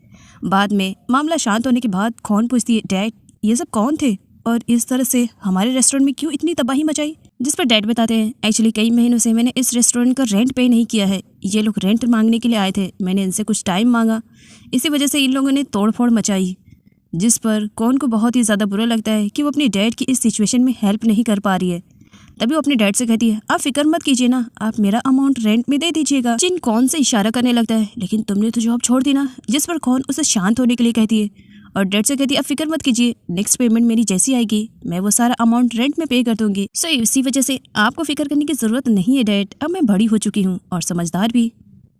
बाद में मामला शांत होने के बाद कौन पूछती है, डैड ये सब कौन थे और इस तरह से हमारे रेस्टोरेंट में क्यों इतनी तबाही मचाई। जिस पर डैड बताते हैं, एक्चुअली कई महीनों से मैंने इस रेस्टोरेंट का रेंट पे नहीं किया है। ये लोग रेंट मांगने के लिए आए थे, मैंने इनसे कुछ टाइम मांगा, इसी वजह से इन लोगों ने तोड़फोड़ मचाई। जिस पर कौन को बहुत ही ज़्यादा बुरा लगता है कि वो अपने डैड की इस सिचुएशन में हेल्प नहीं कर पा रही है। तभी वो अपने डैड से कहती है, आप फिक्र मत कीजिए ना, आप मेरा अमाउंट रेंट में दे दीजिएगा। जिन कौन से इशारा करने लगता है, लेकिन तुमने तो जॉब छोड़ दी ना। जिस पर कौन उसे शांत होने के लिए कहती है और डैड से कहती है, अब फिक्र मत कीजिए, नेक्स्ट पेमेंट मेरी जैसी आएगी मैं वो सारा अमाउंट रेंट में पे कर दूंगी। सो इसी वजह से आपको फिक्र करने की जरूरत नहीं है डैड, अब मैं बड़ी हो चुकी हूँ और समझदार भी।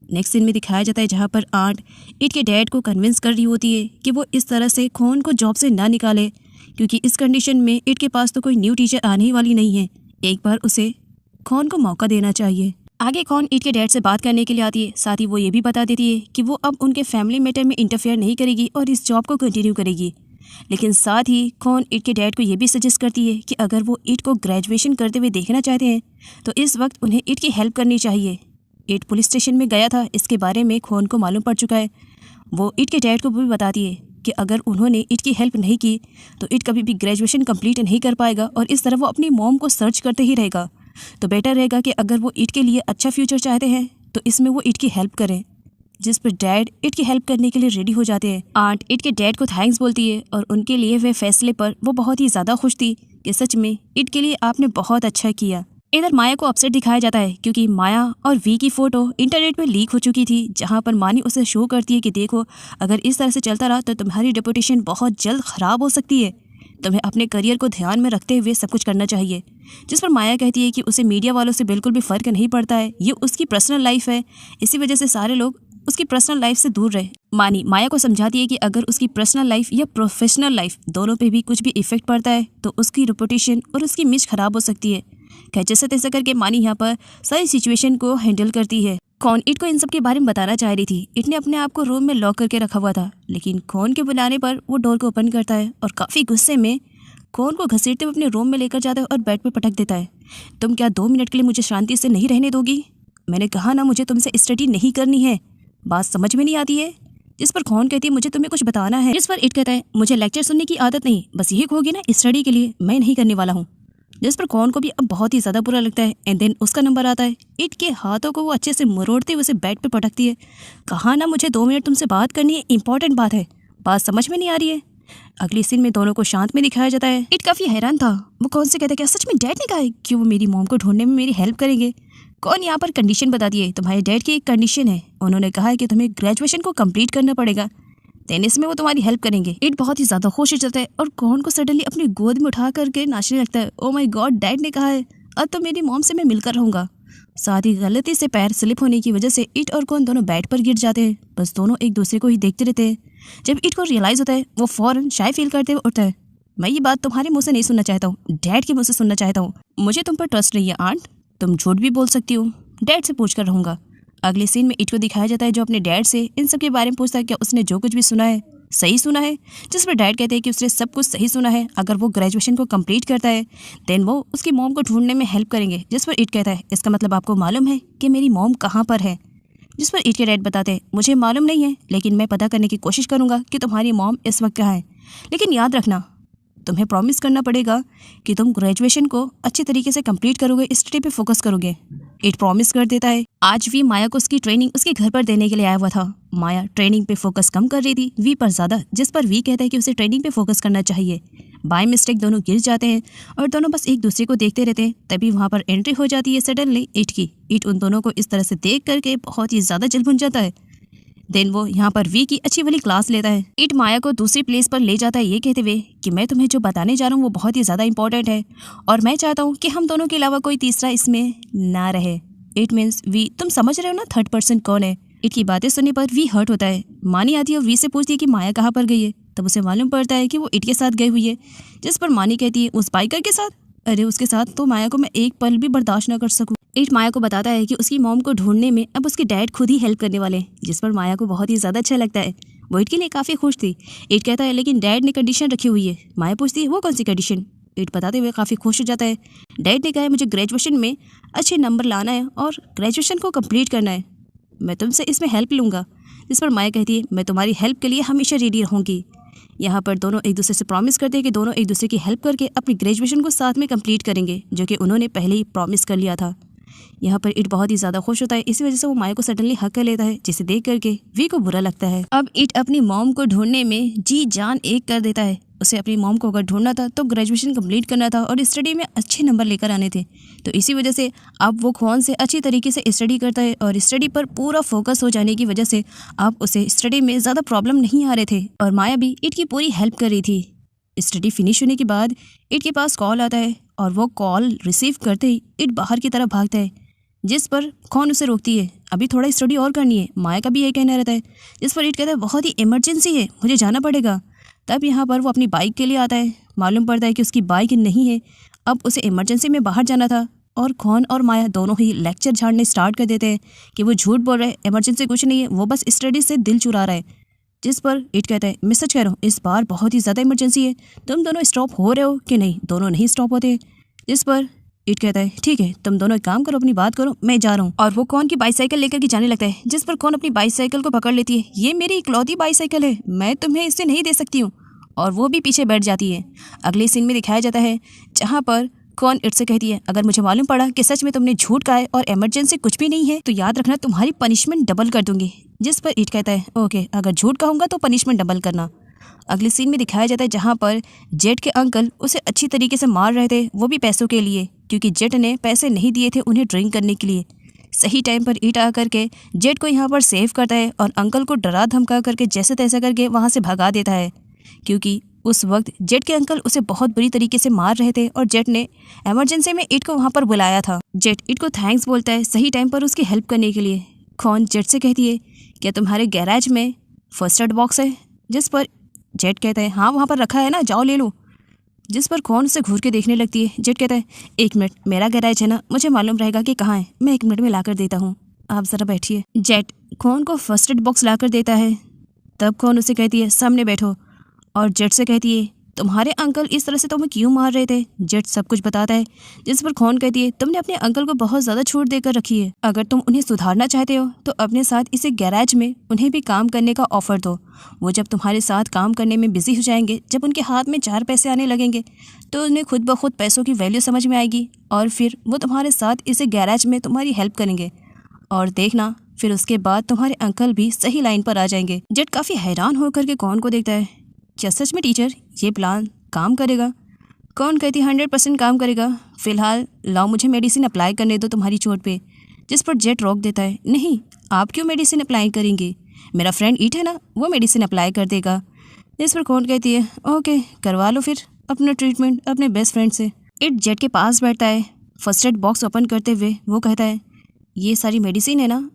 नेक्स्ट सीन में दिखाया जाता है जहाँ पर आंट इट के डैड को कन्विंस कर रही होती है कि वो इस तरह से कौन को जॉब से ना निकाले, क्योंकि इस कंडीशन में इट के पास तो कोई न्यू टीचर आने ही वाली नहीं है। एक बार उसे कौन को मौका देना चाहिए। आगे कौन इट के डैड से बात करने के लिए आती है, साथ ही वो ये भी बता देती है कि वो अब उनके फैमिली मैटर में इंटरफेयर नहीं करेगी और इस जॉब को कंटिन्यू करेगी। लेकिन साथ ही कौन इट के डैड को ये भी सजेस्ट करती है कि अगर वो इट को ग्रेजुएशन करते हुए देखना चाहते हैं तो इस वक्त उन्हें इट की हेल्प करनी चाहिए। इट पुलिस स्टेशन में गया था, इसके बारे में कौन को मालूम पड़ चुका है। वो इट के डैड को भी बताती है कि अगर उन्होंने इट की हेल्प नहीं की तो इट कभी भी ग्रेजुएशन कंप्लीट नहीं कर पाएगा और इस तरह वो अपनी मॉम को सर्च करते ही रहेगा। तो बेटर रहेगा कि अगर वो इट के लिए अच्छा फ्यूचर चाहते हैं तो इसमें वो इट की हेल्प करें। जिस पर डैड इट की हेल्प करने के लिए रेडी हो जाते हैं। आंट इट के डैड को थैंक्स बोलती है और उनके लिए हुए फैसले पर वो बहुत ही ज़्यादा खुश थी कि सच में इट के लिए आपने बहुत अच्छा किया। इधर माया को अपसेट दिखाया जाता है क्योंकि माया और वी की फ़ोटो इंटरनेट पे लीक हो चुकी थी, जहाँ पर मानी उसे शो करती है कि देखो अगर इस तरह से चलता रहा तो तुम्हारी रेपुटेशन बहुत जल्द ख़राब हो सकती है, तुम्हें अपने करियर को ध्यान में रखते हुए सब कुछ करना चाहिए। जिस पर माया कहती है कि उसे मीडिया वालों से बिल्कुल भी फ़र्क नहीं पड़ता है, ये उसकी पर्सनल लाइफ है, इसी वजह से सारे लोग उसकी पर्सनल लाइफ से दूर रहे। मानी माया को समझाती है कि अगर उसकी पर्सनल लाइफ या प्रोफेशनल लाइफ दोनों पे भी कुछ भी इफेक्ट पड़ता है तो उसकी रेपुटेशन और उसकी इमेज खराब हो सकती है। खैर जैसे तैसे करके मानी यहाँ पर सारी सिचुएशन को हैंडल करती है। कौन इट को इन सब के बारे में बताना चाह रही थी। इट ने अपने आप को रूम में लॉक करके रखा हुआ था, लेकिन कौन के बुलाने पर वो डोर को ओपन करता है और काफ़ी गुस्से में कौन को घसीटते हुए अपने रूम में लेकर जाता है और बेड पे पटक देता है। तुम क्या 2 मिनट के लिए मुझे शांति से नहीं रहने दोगी? मैंने कहा ना मुझे तुमसे स्टडी नहीं करनी है, बात समझ में नहीं आती है? जिस पर कौन कहती है मुझे तुम्हें कुछ बताना है। जिस पर इट कहता है मुझे लेक्चर सुनने की आदत नहीं, बस यही कहोगी ना स्टडी के लिए, मैं नहीं करने वाला हूँ। जिस पर कौन को भी अब बहुत ही ज़्यादा बुरा लगता है। एंड देन उसका नंबर आता है। इट के हाथों को वो अच्छे से मरोड़ते हुए उसे बेड पे पटकती है। कहा ना मुझे 2 मिनट तुमसे बात करनी है, इंपॉर्टेंट बात है, बात समझ में नहीं आ रही है। अगली सीन में दोनों को शांत में दिखाया जाता है। इट काफ़ी हैरान था, वो कौन से कहता है क्या सच में डैड ने कहा है कि वो मेरी मॉम को ढूंढने में मेरी हेल्प करेंगे। कौन यहाँ पर कंडीशन बता दिए, तुम्हारे डैड की एक कंडीशन है, उन्होंने कहा है कि तुम्हें ग्रेजुएशन को कंप्लीट करना पड़ेगा, देन इसमें वो तुम्हारी हेल्प करेंगे। इट बहुत ही ज़्यादा खुश हो जाता है और कौन को सडनली अपनी गोद में उठा करके नाचने लगता है। ओ माय गॉड, डैड ने कहा है अब तो मेरी मॉम से मैं मिलकर रहूँगा। साथ ही गलती से पैर स्लिप होने की वजह से इट और कौन दोनों बेड पर गिर जाते हैं। बस दोनों एक दूसरे को ही देखते रहते हैं। जब इट को रियलाइज़ होता है वो फ़ौरन शाय फील करते हुए उठता है। मैं ये बात तुम्हारे मुँह से नहीं सुनना चाहता हूँ, डैड के मुँह से सुनना चाहता हूँ। मुझे तुम पर ट्रस्ट नहीं है आंट, तुम झूठ भी बोल सकती हो, डैड से पूछ कर रहूँगा। अगले सीन में इट को दिखाया जाता है जो अपने डैड से इन सब के बारे में पूछता है क्या उसने जो कुछ भी सुना है सही सुना है। जिस पर डैड कहते हैं कि उसने सब कुछ सही सुना है, अगर वो ग्रेजुएशन को कंप्लीट करता है देन वो उसकी मॉम को ढूंढने में हेल्प करेंगे। जिस पर इट कहता है इसका मतलब आपको मालूम है कि मेरी मॉम कहाँ पर है। जिस पर इट के डैड बताते हैं मुझे मालूम नहीं है, लेकिन मैं पता करने की कोशिश करूँगा कि तुम्हारी मॉम इस वक्त कहाँ है। लेकिन याद रखना तुम्हें प्रॉमिस करना पड़ेगा कि तुम ग्रेजुएशन को अच्छी तरीके से कंप्लीट करोगे, स्टडी पे फोकस करोगे। इट प्रॉमिस कर देता है। आज वी माया को उसकी ट्रेनिंग उसके घर पर देने के लिए आया हुआ था। माया ट्रेनिंग पे फोकस कम कर रही थी, वी पर ज़्यादा, जिस पर वी कहता है कि उसे ट्रेनिंग पे फोकस करना चाहिए। बाय मिस्टेक दोनों गिर जाते हैं और दोनों बस एक दूसरे को देखते रहते हैं। तभी वहाँ पर एंट्री हो जाती है सडनली ईट की। ईट उन दोनों को इस तरह से देख करके बहुत ही ज़्यादा जल भुन जाता है। देन वो यहाँ पर वी की अच्छी वाली क्लास लेता है। ईट माया को दूसरी प्लेस पर ले जाता है ये कहते हुए कि मैं तुम्हें जो बताने जा रहा हूँ वो बहुत ही ज़्यादा इंपॉर्टेंट है और मैं चाहता हूँ कि हम दोनों के अलावा कोई तीसरा इसमें ना रहे। इट मीन्स वी, तुम समझ रहे हो ना थर्ड पर्सन कौन है। इट की बातें सुनने पर वी हर्ट होता है। मानी आती है और वी से पूछती है कि माया कहाँ पर गई है। तब उसे मालूम पड़ता है कि वो इट के साथ गई हुई है। जिस पर मानी कहती है उस बाइकर के साथ। अरे उसके साथ तो माया को मैं एक पल भी बर्दाश्त न कर सकूं। इट माया को बताता है कि उसकी मॉम को ढूंढने में अब उसके डैड खुद ही हेल्प करने वाले हैं, जिस पर माया को बहुत ही ज़्यादा अच्छा लगता है। वो इट के लिए काफ़ी खुश थी। इट कहता है लेकिन डैड ने कंडीशन रखी हुई है। माया पूछती है वो कौन सी कंडीशन। इट बताते हुए काफ़ी खुश हो जाता है। डैड ने कहा है मुझे ग्रेजुएशन में अच्छे नंबर लाना है और ग्रेजुएशन को कंप्लीट करना है, मैं तुमसे इसमें हेल्प लूँगा। जिस पर माया कहती है मैं तुम्हारी हेल्प के लिए हमेशा रेडी रहूँगी। यहाँ पर दोनों एक दूसरे से प्रॉमिस करते हैं कि दोनों एक दूसरे की हेल्प करके अपनी ग्रेजुएशन को साथ में कंप्लीट करेंगे, जो कि उन्होंने पहले ही प्रॉमिस कर लिया था। यहाँ पर इट बहुत ही ज़्यादा खुश होता है। इसी वजह से वो माया को सडनली हक कर लेता है, जिसे देख करके वी को बुरा लगता है। अब इट अपनी मॉम को ढूंढने में जी जान एक कर देता है। उसे अपनी मॉम को अगर ढूंढना था तो ग्रेजुएशन कंप्लीट करना था और स्टडी में अच्छे नंबर लेकर आने थे। तो इसी वजह से अब वो ख्वान से अच्छी तरीके से स्टडी करता है और स्टडी पर पूरा फोकस हो जाने की वजह से अब उसे स्टडी में ज़्यादा प्रॉब्लम नहीं आ रहे थे और माया भी इट की पूरी हेल्प कर रही थी। स्टडी फिनिश होने के बाद इट के पास कॉल आता है और वो कॉल रिसीव करते ही इट बाहर की तरफ भागता है, जिस पर कौन उसे रोकती है अभी थोड़ा स्टडी और करनी है। माया का भी यही कहना रहता है, जिस पर इट कहता है बहुत ही इमरजेंसी है, मुझे जाना पड़ेगा। तब यहाँ पर वो अपनी बाइक के लिए आता है। मालूम पड़ता है कि उसकी बाइक नहीं है, अब उसे इमरजेंसी में बाहर जाना था और कौन और माया दोनों ही लेक्चर झाड़ने स्टार्ट कर देते हैं कि वो झूठ बोल रहे हैं, इमरजेंसी कुछ नहीं है, वो बस स्टडी से दिल चुरा रहा है। जिस पर इट कहता है मैं सच कह रहा हूँ इस बार बहुत ही ज़्यादा इमरजेंसी है, तुम दोनों स्टॉप हो रहे हो कि नहीं। दोनों नहीं स्टॉप होते। जिस पर इट कहता है ठीक है तुम दोनों एक काम करो, अपनी बात करो, मैं जा रहा हूँ। और वो कौन की बाइसाइकिल लेकर के जाने लगता है, जिस पर कौन अपनी बाइसाइकिल को पकड़ लेती है। ये मेरी इकलौती बाइसाइकिल है, मैं तुम्हें इससे नहीं दे सकती हूँ, और वो भी पीछे बैठ जाती है। अगले सीन में दिखाया जाता है जहाँ पर कौन इट से कहती है अगर मुझे मालूम पड़ा कि सच में तुमने झूठ कहा है और इमरजेंसी कुछ भी नहीं है तो याद रखना तुम्हारी पनिशमेंट डबल कर दूंगी। जिस पर इट कहता है ओके, अगर झूठ कहूँगा तो पनिशमेंट डबल करना। अगले सीन में दिखाया जाता है जहाँ पर जेट के अंकल उसे अच्छी तरीके से मार रहे थे, वो भी पैसों के लिए, क्योंकि जेट ने पैसे नहीं दिए थे उन्हें ड्रिंक करने के लिए। सही टाइम पर ईट आ करके जेट को यहाँ पर सेव करता है और अंकल को डरा धमका करके जैसे तैसे करके वहाँ से भगा देता है, क्योंकि उस वक्त जेट के अंकल उसे बहुत बुरी तरीके से मार रहे थे और जेट ने इमरजेंसी में ईट को वहाँ पर बुलाया था। जेट ईट को थैंक्स बोलता है सही टाइम पर उसकी हेल्प करने के लिए। कौन जेट से कहती है क्या तुम्हारे गैराज में फर्स्ट एड बॉक्स है। जिस पर जेट कहता है हाँ वहाँ पर रखा है ना, जाओ ले लो। जिस पर कौन उसे घूर के देखने लगती है। जेट कहता है 1 मिनट, मेरा गैराज है ना, मुझे मालूम रहेगा कि कहाँ है, मैं 1 मिनट में ला कर देता हूँ, आप ज़रा बैठिए। जेट कौन को फर्स्ट एड बॉक्स ला कर देता है। तब कौन उसे कहती है सामने बैठो, और जेट से कहती है तुम्हारे अंकल इस तरह से तुम्हें क्यों मार रहे थे। जेट सब कुछ बताता है। जिस पर कौन कहती है तुमने अपने अंकल को बहुत ज़्यादा छूट देकर रखी है, अगर तुम उन्हें सुधारना चाहते हो तो अपने साथ इसे गैराज में उन्हें भी काम करने का ऑफर दो। वो जब तुम्हारे साथ काम करने में बिजी हो जाएंगे, जब उनके हाथ में 4 पैसे आने लगेंगे तो उन्हें खुद ब खुद पैसों की वैल्यू समझ में आएगी और फिर वो तुम्हारे साथ इसे गैराज में तुम्हारी हेल्प करेंगे, और देखना फिर उसके बाद तुम्हारे अंकल भी सही लाइन पर आ जाएंगे। जेट काफ़ी हैरान होकर के कौन को देखता है, क्या सच में टीचर ये प्लान काम करेगा। कौन कहती 100% काम करेगा, फिलहाल लाओ मुझे मेडिसिन अप्लाई करने दो तुम्हारी चोट पे। जिस पर जेट रोक देता है नहीं, आप क्यों मेडिसिन अप्लाई करेंगे, मेरा फ्रेंड ईट है ना, वो मेडिसिन अप्लाई कर देगा। जिस पर कौन कहती है ओके करवा लो फिर अपना ट्रीटमेंट अपने बेस्ट फ्रेंड से। इट जेट के पास बैठता है। फर्स्ट एड बॉक्स ओपन करते हुए वो कहता है ये सारी मेडिसिन है ना,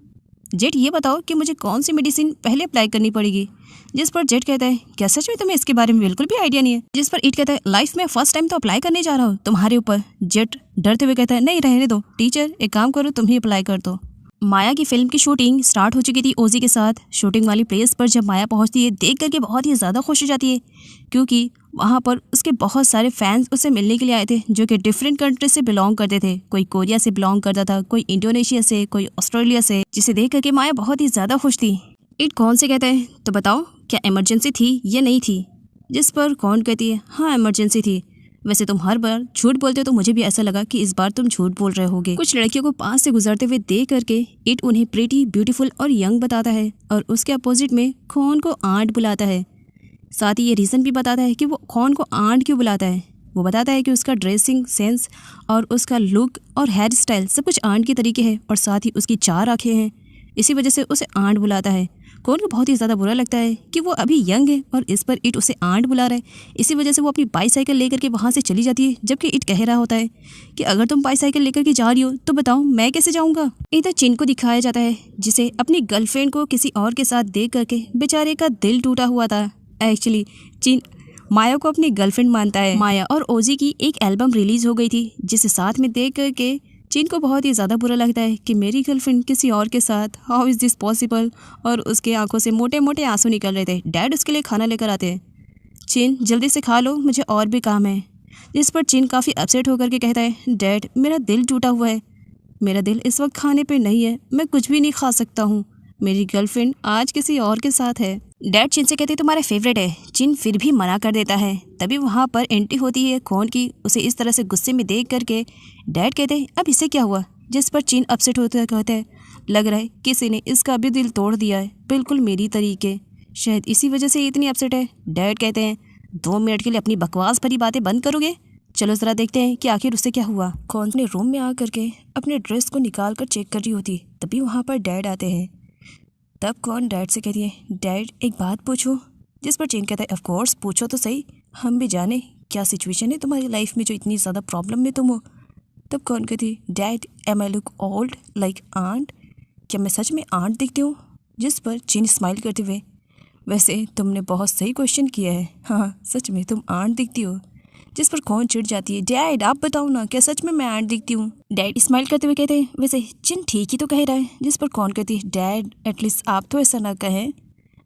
जेट ये बताओ कि मुझे कौन सी मेडिसिन पहले अप्लाई करनी पड़ेगी। जिस पर जेट कहता है क्या सच में तुम्हें इसके बारे में बिल्कुल भी आइडिया नहीं है। जिस पर ईट कहता है लाइफ में फर्स्ट टाइम तो अप्लाई करने जा रहा हूँ तुम्हारे ऊपर। जेट डरते हुए कहता है नहीं रहने दो टीचर, एक काम करो तुम ही अप्लाई कर दो। माया की फिल्म की शूटिंग स्टार्ट हो चुकी थी ओजी के साथ। शूटिंग वाली प्लेस पर जब माया पहुंचती है देख करके बहुत ही ज़्यादा खुश हो जाती है, क्योंकि वहाँ पर उसके बहुत सारे फैंस उससे मिलने के लिए आए थे जो कि डिफरेंट कंट्री से बिलोंग करते थे। कोई कोरिया से बिलोंग करता था, कोई इंडोनेशिया से, कोई ऑस्ट्रेलिया से, जिसे देख करके माया बहुत ही ज़्यादा खुश थी। इट कौन से कहता है तो बताओ क्या इमरजेंसी थी या नहीं थी। जिस पर कौन कहती है हाँ इमरजेंसी थी, वैसे तुम हर बार झूठ बोलते हो तो मुझे भी ऐसा लगा कि इस बार तुम झूठ बोल रहे होगे। कुछ लड़कियों को पास से गुजरते हुए देख करके इट उन्हें प्रीटी, ब्यूटीफुल और यंग बताता है और उसके अपोजिट में कौन को आंट बुलाता है। साथ ही ये रीज़न भी बताता है कि वो कौन को आंट क्यों बुलाता है। वो बताता है कि उसका ड्रेसिंग सेंस और उसका लुक और हेयर स्टाइल सब कुछ आंट के तरीके है और साथ ही उसकी 4 आँखें हैं, इसी वजह से उसे आंट बुलाता है। कौन को बहुत ही ज़्यादा बुरा लगता है कि वो अभी यंग है और इस पर इट उसे आंट बुला रहा है। इसी वजह से वो अपनी बाईसाइकिल लेकर के वहाँ से चली जाती है, जबकि इट कह रहा होता है कि अगर तुम बाईसाइकिल लेकर के जा रही हो तो बताओ मैं कैसे जाऊँगा। इधर चिन को दिखाया जाता है जिसे अपनी गर्लफ्रेंड को किसी और के साथ देख करके बेचारे का दिल टूटा हुआ था। एक्चुअली चिन माया को अपनी गर्लफ्रेंड मानता है। माया और ओजी की एक एल्बम रिलीज हो गई थी, जिसे साथ में देख करके चिन को बहुत ही ज़्यादा बुरा लगता है कि मेरी गर्लफ्रेंड किसी और के साथ, हाउ इज़ दिस पॉसिबल। और उसके आंखों से मोटे मोटे आंसू निकल रहे थे। डैड उसके लिए खाना लेकर आते हैं। चिन जल्दी से खा लो, मुझे और भी काम है। जिस पर चिन काफ़ी अपसेट होकर के कहता है, डैड मेरा दिल टूटा हुआ है, मेरा दिल इस वक्त खाने पे नहीं है, मैं कुछ भी नहीं खा सकता हूँ, मेरी गर्लफ्रेंड आज किसी और के साथ है। डैड चिन से कहते हैं तुम्हारा फेवरेट है। चिन फिर भी मना कर देता है। तभी वहाँ पर एंट्री होती है खोन की। उसे इस तरह से गुस्से में देख करके डैड कहते हैं अब इसे क्या हुआ। जिस पर चिन अपसेट होता है, कहता है लग रहा है किसी ने इसका भी दिल तोड़ दिया है, बिल्कुल मेरी तरीके, शायद इसी वजह से इतनी अपसेट है। डैड कहते हैं 2 मिनट के लिए अपनी बकवास भरी बातें बंद करोगे, चलो ज़रा देखते हैं कि आखिर उससे क्या हुआ। कौन अपने रूम में आ करके अपने ड्रेस को निकाल कर चेक कर रही होती, तभी वहाँ पर डैड आते हैं। तब कौन डैड से कहती है डैड एक बात पूछो। जिस पर चिन कहता है ऑफ कोर्स पूछो तो सही, हम भी जाने क्या सिचुएशन है तुम्हारी लाइफ में जो इतनी ज़्यादा प्रॉब्लम में तुम हो। तब कौन कहती है dad am I look old like aunt, क्या मैं सच में आंट दिखती हूँ। जिस पर चिन स्माइल करते हुए वैसे तुमने बहुत सही क्वेश्चन किया है, हाँ सच में तुम आंट दिखती हो। जिस पर कौन चिढ़ जाती है डैड आप बताओ ना क्या सच में मैं आंट दिखती हूँ। डैड स्माइल करते हुए कहते हैं वैसे चिन ठीक ही तो कह रहा है। जिस पर कौन कहती है डैड एटलीस्ट आप तो ऐसा ना कहें।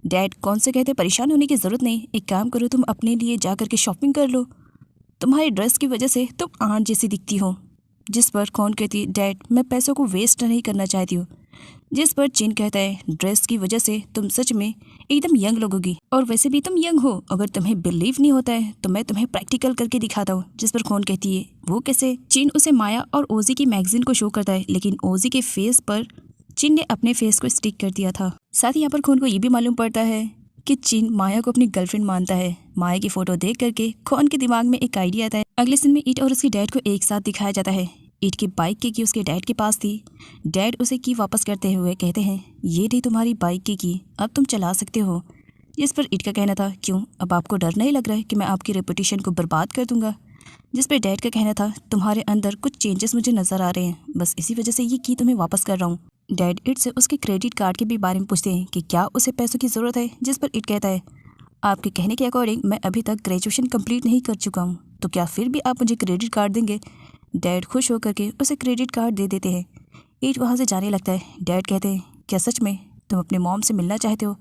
डैड कौन से कहते परेशान होने की ज़रूरत नहीं, एक काम करो तुम अपने लिए जा करके शॉपिंग कर लो, तुम्हारी ड्रेस की वजह से तुम आंट जैसी दिखती हो। जिस पर कौन कहती है डैड मैं पैसों को वेस्ट नहीं करना चाहती हूँ। जिस पर चिन कहता है ड्रेस की वजह से तुम सच में एकदम यंग लगोगी, और वैसे भी तुम यंग हो, अगर तुम्हें बिलीव नहीं होता है तो मैं तुम्हें प्रैक्टिकल करके दिखाता हूँ। जिस पर कौन कहती है वो कैसे। चिन उसे माया और ओजी की मैगजीन को शो करता है, लेकिन ओजी के फेस पर चिन ने अपने फेस को स्टिक कर दिया था। साथ ही यहाँ पर खोन को ये भी मालूम पड़ता है कि चिन माया को अपनी गर्लफ्रेंड मानता है। माया की फोटो देख करके खोन के दिमाग में एक आइडिया आता है। अगले सीन में ईट और उसके डैड को एक साथ दिखाया जाता है। ईट की बाइक की उसके डैड के पास थी। डैड उसे की वापस करते हुए कहते हैं ये थी तुम्हारी बाइक की, अब तुम चला सकते हो। जिस पर ईट का कहना था क्यों अब आपको डर नहीं लग रहा है कि मैं आपकी रेपुटेशन को बर्बाद कर दूंगा। जिस पर डैड का कहना था तुम्हारे अंदर कुछ चेंजेस मुझे नज़र आ रहे हैं, बस इसी वजह से ये की तुम्हें वापस कर रहा हूँ। डैड ईट से उसके क्रेडिट कार्ड के भी बारे में पूछते हैं कि क्या उसे पैसों की ज़रूरत है। जिस पर ईट कहता है आपके कहने के अकॉर्डिंग मैं अभी तक ग्रेजुएशन कंप्लीट नहीं कर चुका हूँ, तो क्या फिर भी आप मुझे क्रेडिट कार्ड देंगे। डैड खुश होकर के उसे क्रेडिट कार्ड दे देते हैं। ईट वहाँ से जाने लगता है। डैड कहते हैं क्या सच में तुम अपने मॉम से मिलना चाहते हो,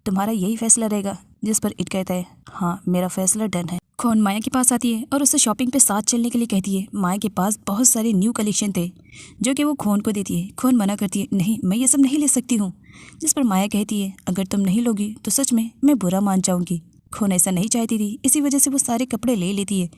तुम्हारा यही फैसला रहेगा। जिस पर ईट कहता है हाँ मेरा फैसला डन है। खोन माया के पास आती है और उससे शॉपिंग पे साथ चलने के लिए कहती है। माया के पास बहुत सारे न्यू कलेक्शन थे जो कि वो खोन को देती है। खोन मना करती है नहीं मैं ये सब नहीं ले सकती हूँ। जिस पर माया कहती है अगर तुम नहीं लोगी तो सच में मैं बुरा मान जाऊँगी। खोन ऐसा नहीं चाहती थी, इसी वजह से वो सारे कपड़े ले लेती है।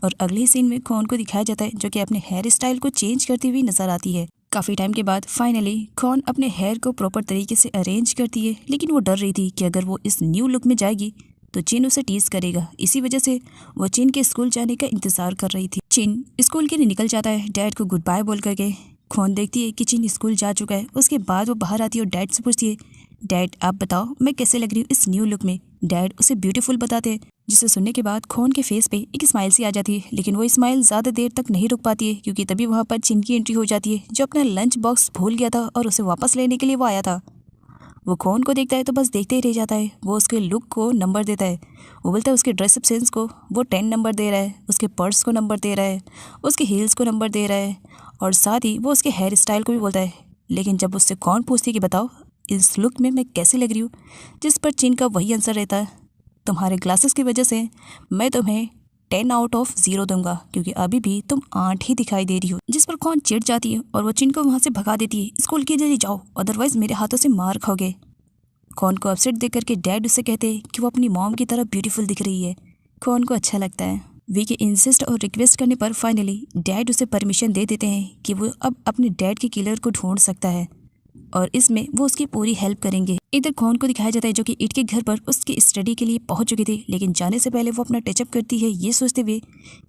और अगले सीन में खोन को दिखाया जाता है जो कि अपने हेयर स्टाइल को चेंज करती हुई नजर आती है। काफ़ी टाइम के बाद फाइनली खोन अपने हेयर को प्रॉपर तरीके से अरेंज करती है, लेकिन वो डर रही थी कि अगर वो इस न्यू लुक में जाएगी तो चिन उसे टीज करेगा। इसी वजह से वो चिन के स्कूल जाने का इंतजार कर रही थी। चिन स्कूल के लिए निकल जाता है डैड को गुड बाय बोल करके। खोन देखती है कि चिन स्कूल जा चुका है। उसके बाद वो बाहर आती है और डैड से पूछती है डैड आप बताओ मैं कैसे लग रही हूँ इस न्यू लुक में। डैड उसे ब्यूटीफुल बताते हैं, जिसे सुनने के बाद खोन के फेस पे एक स्माइल सी आ जाती है, लेकिन वो स्माइल ज़्यादा देर तक नहीं रुक पाती है क्योंकि तभी वहाँ पर चिन की एंट्री हो जाती है जो अपना लंच बॉक्स भूल गया था और उसे वापस लेने के लिए वो आया था। वो खोन को देखता है तो बस देखते ही रह जाता है। वो उसके लुक को नंबर देता है। वो बोलता है उसके ड्रेसअप सेंस को वो 10 नंबर दे रहा है, उसके पर्स को नंबर दे रहा है, उसके हील्स को नंबर दे रहा है, और साथ ही वो उसके हेयर स्टाइल को भी बोलता है। लेकिन जब उससे कौन पूछती है कि बताओ इस लुक में मैं कैसे लग रही हूँ, जिस पर चिन का वही आंसर रहता है तुम्हारे ग्लासेस की वजह से मैं तुम्हें 10 आउट ऑफ 0 दूंगा क्योंकि अभी भी तुम 8 ही दिखाई दे रही हो। जिस पर कौन चिढ़ जाती है और वो चिन को वहाँ से भगा देती है। स्कूल के लिए जाओ अदरवाइज मेरे हाथों से मार खाओगे। कौन को अपसेट देख करके डैड उससे कहते हैं कि वो अपनी मॉम की तरह ब्यूटीफुल दिख रही है। कौन को अच्छा लगता है। वी के इंसिस्ट और रिक्वेस्ट करने पर फाइनली डैड उसे परमिशन दे देते हैं कि वो अब अपने डैड के किलर को ढूंढ सकता है। और इसमें वो उसकी पूरी हेल्प करेंगे। इधर खोन को दिखाया जाता है जो कि ईट के घर पर उसकी स्टडी के लिए पहुंच चुकी थी, लेकिन जाने से पहले वो अपना टचअप करती है ये सोचते हुए